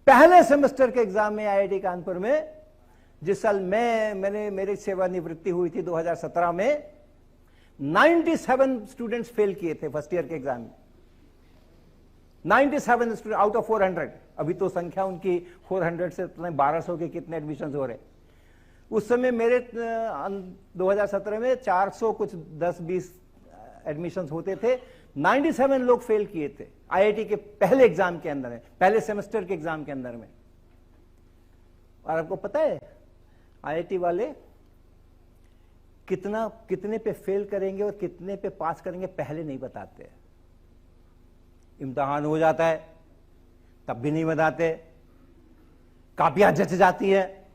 पहले सेमेस्टर के एग्जाम में आईआईटी कानपुर में, जिस साल मेरी सेवानिवृत्ति हुई थी 2017 में, 97 स्टूडेंट्स फेल किए थे फर्स्ट ईयर के एग्जाम में। 97 स्टूडेंट आउट ऑफ 400। अभी तो संख्या उनकी 400 से 1200 के कितने एडमिशन हो रहे। उस समय मेरे 2017 में 400 कुछ 10-20 एडमिशन होते थे, 97 लोग फेल किए थे आईआईटी के पहले एग्जाम के अंदर में, पहले सेमेस्टर के एग्जाम के अंदर में। और आपको पता है आईआईटी वाले कितने पे फेल करेंगे और कितने पे पास करेंगे पहले नहीं बताते। इम्तिहान हो जाता है तब भी नहीं बताते, कापियां जच जाती है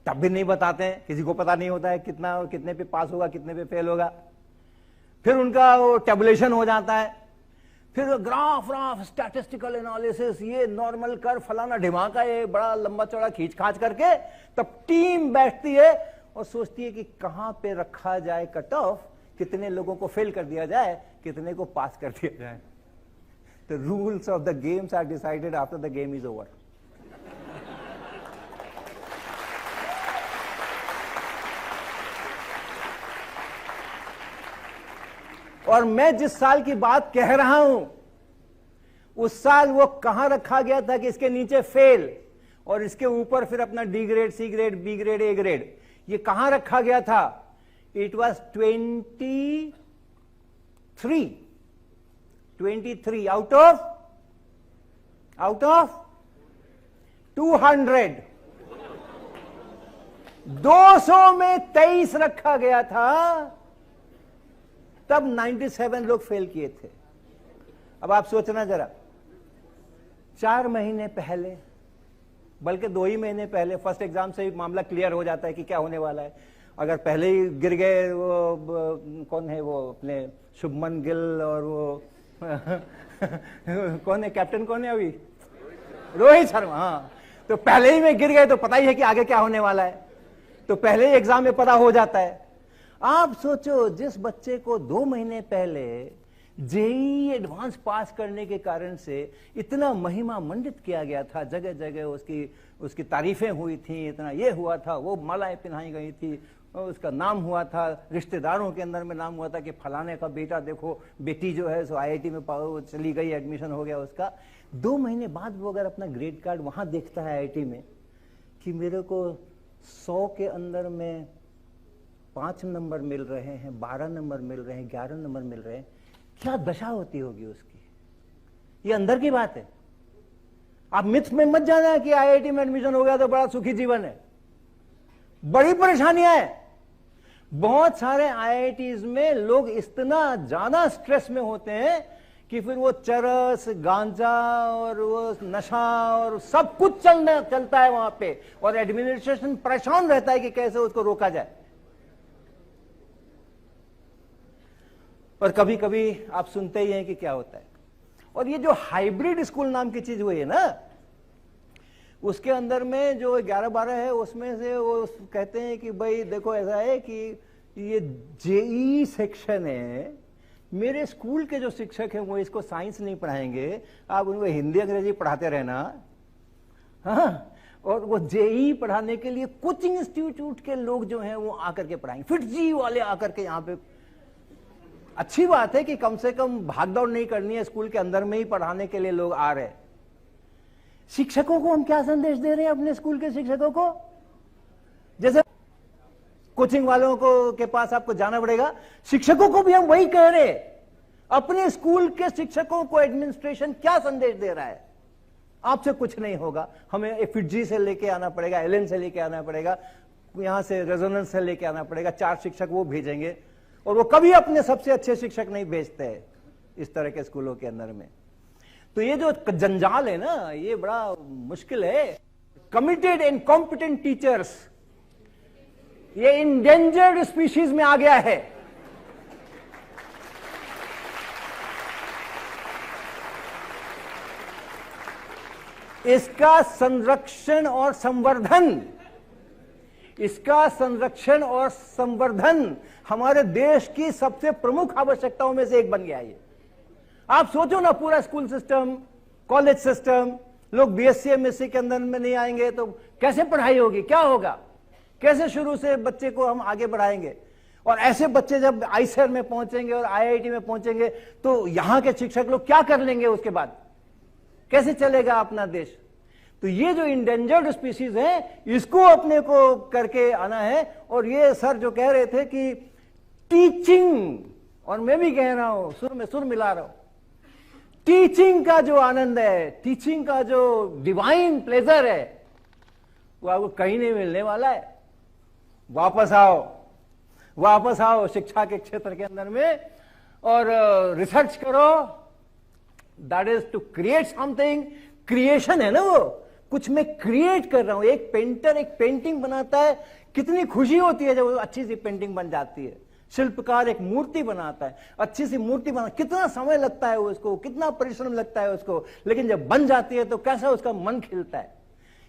तब भी नहीं बताते, किसी को पता नहीं होता है कितना और कितने पे पास होगा कितने पे फेल होगा। फिर उनका वो टेबुलेशन हो जाता है, फिर ग्राफ स्टैटिस्टिकल एनालिसिस, ये नॉर्मल कर फलाना ढिमाका, ये बड़ा लंबा चौड़ा खींच खाच करके तब टीम बैठती है और सोचती है कि कहां पे रखा जाए कट ऑफ, कितने लोगों को फेल कर दिया जाए, कितने को पास कर दिया जाए। The rules of the games are decided after the game is over. और मैं जिस साल की बात कह रहा हूं उस साल वो कहां रखा गया था कि इसके नीचे फेल और इसके ऊपर फिर अपना D grade, C grade, B grade, A grade, ये कहां रखा गया था? इट वॉज 23 आउट ऑफ 200, 200 में 23 रखा गया था, तब 97 लोग फेल किए थे। अब आप सोचना जरा, 4 महीने पहले, बल्कि 2 ही महीने पहले फर्स्ट एग्जाम से ही मामला क्लियर हो जाता है कि क्या होने वाला है। अगर पहले ही गिर गए वो कौन है वो अपने शुभमन गिल और वो कौन है कैप्टन, कौन है अभी, रोहित शर्मा, हाँ, तो पहले ही में गिर गए तो पता ही है कि आगे क्या होने वाला है, तो पहले ही एग्जाम में पता हो जाता है। आप सोचो जिस बच्चे को 2 महीने पहले जेईई एडवांस पास करने के कारण से इतना महिमा मंडित किया गया था, जगह जगह उसकी तारीफें हुई थी, इतना ये हुआ था, वो मालाएं पहनाई गई थी, उसका नाम हुआ था, रिश्तेदारों के अंदर में नाम हुआ था कि फलाने का बेटा देखो, बेटी जो है सो आईआईटी में चली गई, एडमिशन हो गया उसका। 2 महीने बाद वो अगर अपना ग्रेड कार्ड वहां देखता है आईआईटी में कि मेरे को 100 के अंदर में 5 नंबर मिल रहे हैं, 12 नंबर मिल रहे हैं, 11 नंबर मिल रहे हैं, क्या दशा होती होगी उसकी? ये अंदर की बात है। आप मिथ में मत जाना कि आईआईटी में एडमिशन हो गया तो बड़ा सुखी जीवन है, बड़ी परेशानियां हैं। बहुत सारे आईआईटीज में लोग इतना ज्यादा स्ट्रेस में होते हैं कि फिर वो चरस, गांजा और वो नशा और सब कुछ चलता है वहां पे, और एडमिनिस्ट्रेशन परेशान रहता है कि कैसे उसको रोका जाए। और कभी कभी आप सुनते ही हैं कि क्या होता है। और ये जो हाइब्रिड स्कूल नाम की चीज हुई है ना, उसके अंदर में जो 11-12 है उसमें से वो कहते हैं कि भाई देखो ऐसा है कि ये जेईई सेक्शन है, मेरे स्कूल के जो शिक्षक हैं वो इसको साइंस नहीं पढ़ाएंगे, आप उनको हिंदी अंग्रेजी पढ़ाते रहना, हाँ, और वो जेईई पढ़ाने के लिए कोचिंग इंस्टीट्यूट के लोग जो हैं वो आकर के पढ़ाएंगे, फिटजी वाले आकर के यहाँ पे। अच्छी बात है कि कम से कम भागदौड़ नहीं करनी है, स्कूल के अंदर में ही पढ़ाने के लिए लोग आ रहे हैं। शिक्षकों को हम क्या संदेश दे रहे हैं अपने स्कूल के शिक्षकों को? जैसे कोचिंग वालों को के पास आपको जाना पड़ेगा, शिक्षकों को भी हम वही कह रहे हैं। अपने स्कूल के शिक्षकों को एडमिनिस्ट्रेशन क्या संदेश दे रहा है? आपसे कुछ नहीं होगा, हमें फिटजी से लेके आना पड़ेगा, एलन से लेके आना पड़ेगा, यहां से रेजोनेंस से लेके आना पड़ेगा, 4 शिक्षक वो भेजेंगे, और वो कभी अपने सबसे अच्छे शिक्षक नहीं भेजते हैं इस तरह के स्कूलों के अंदर में। तो ये जो जंजाल है ना, ये बड़ा मुश्किल है। कमिटेड एंड कॉम्पिटेंट टीचर्स ये इंडेंजर्ड स्पीशीज में आ गया है। इसका संरक्षण और संवर्धन हमारे देश की सबसे प्रमुख आवश्यकताओं में से एक बन गया है। आप सोचो ना, पूरा स्कूल सिस्टम, कॉलेज सिस्टम, लोग बीएससी एमएससी के अंदर में नहीं आएंगे तो कैसे पढ़ाई होगी, क्या होगा? कैसे शुरू से बच्चे को हम आगे बढ़ाएंगे? और ऐसे बच्चे जब आईसेर में पहुंचेंगे और आईआईटी में पहुंचेंगे तो यहां के शिक्षक लोग क्या कर लेंगे? उसके बाद कैसे चलेगा अपना देश? तो ये जो इंडेंजर्ड स्पीशीज है, इसको अपने को करके आना है। और ये सर जो कह रहे थे कि टीचिंग और मैं भी कह रहा हूं, सुर में सुर मिला रहा हूं, टीचिंग का जो आनंद है, टीचिंग का जो डिवाइन प्लेजर है, वो आपको कहीं नहीं मिलने वाला है। वापस आओ, वापस आओ शिक्षा के क्षेत्र के अंदर में और रिसर्च करो। That is to create something. Creation है ना, वो कुछ मैं क्रिएट कर रहा हूं। एक पेंटर एक पेंटिंग बनाता है, कितनी खुशी होती है जब वो अच्छी सी पेंटिंग बन जाती है। शिल्पकार एक मूर्ति बनाता है, अच्छी सी मूर्ति बना, कितना समय लगता है उसको, कितना परिश्रम लगता है उसको, लेकिन जब बन जाती है तो कैसा उसका मन खिलता है।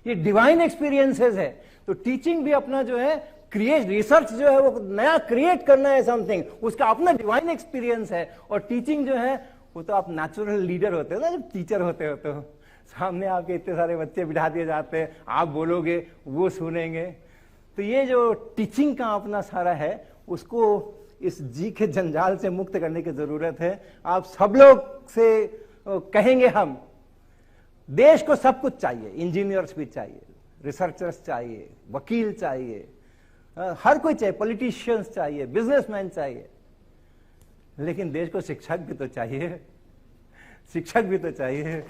ये डिवाइन एक्सपीरियंसेस है। तो टीचिंग भी अपना जो है क्रिएट, रिसर्च जो है वो नया क्रिएट करना है समथिंग, उसका अपना डिवाइन एक्सपीरियंस है। और टीचिंग जो है वो तो आप नेचुरल लीडर होते हो ना, जब टीचर होते हो तो सामने आपके इतने सारे बच्चे बिठा दिए जाते हैं, आप बोलोगे वो सुनेंगे। तो ये जो टीचिंग का अपना सारा है, उसको इस जी के जंजाल से मुक्त करने की जरूरत है। आप सब लोग से कहेंगे, हम देश को सब कुछ चाहिए, इंजीनियर्स भी चाहिए, रिसर्चर्स चाहिए, वकील चाहिए, हर कोई चाहिए, पॉलिटिशियंस चाहिए, बिजनेसमैन चाहिए, लेकिन देश को शिक्षक भी तो चाहिए, शिक्षक भी तो चाहिए।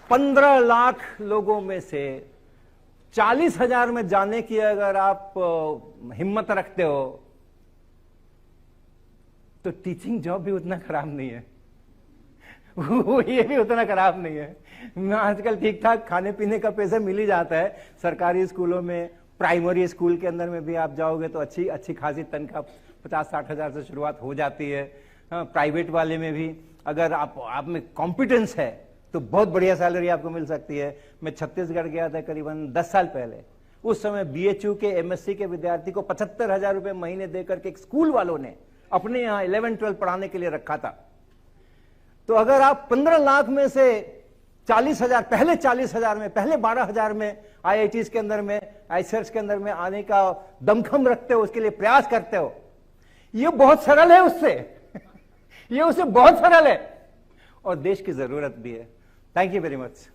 पंद्रह लाख लोगों में से 40,000 में जाने की अगर आप हिम्मत रखते हो तो टीचिंग जॉब भी उतना खराब नहीं है। वो ये भी उतना खराब नहीं है। आजकल ठीक ठाक खाने पीने का पैसा मिल ही जाता है सरकारी स्कूलों में। प्राइमरी स्कूल के अंदर में भी आप जाओगे तो अच्छी अच्छी खासी तनख्वाह 50-60 हजार से शुरुआत हो जाती है। प्राइवेट वाले में भी अगर आप में कॉम्पिटेंस है तो बहुत बढ़िया सैलरी आपको मिल सकती है। मैं छत्तीसगढ़ गया था करीबन 10 साल पहले। उस समय बीएचयू के एमएससी के विद्यार्थी को 75,000 रुपए महीने देकर के स्कूल वालों ने अपने यहाँ 11-12 पढ़ाने के लिए रखा था। तो अगर आप 15 लाख में से 40,000, पहले 40,000 में, पहले 12,000 में आईआईटीज के अंदर में, आईसीएस के अंदर में आने का दमखम रखते हो, उसके लिए प्रयास करते हो, ये बहुत सरल है उससे ये उससे बहुत सरल है और देश की जरूरत भी है। Thank you very much.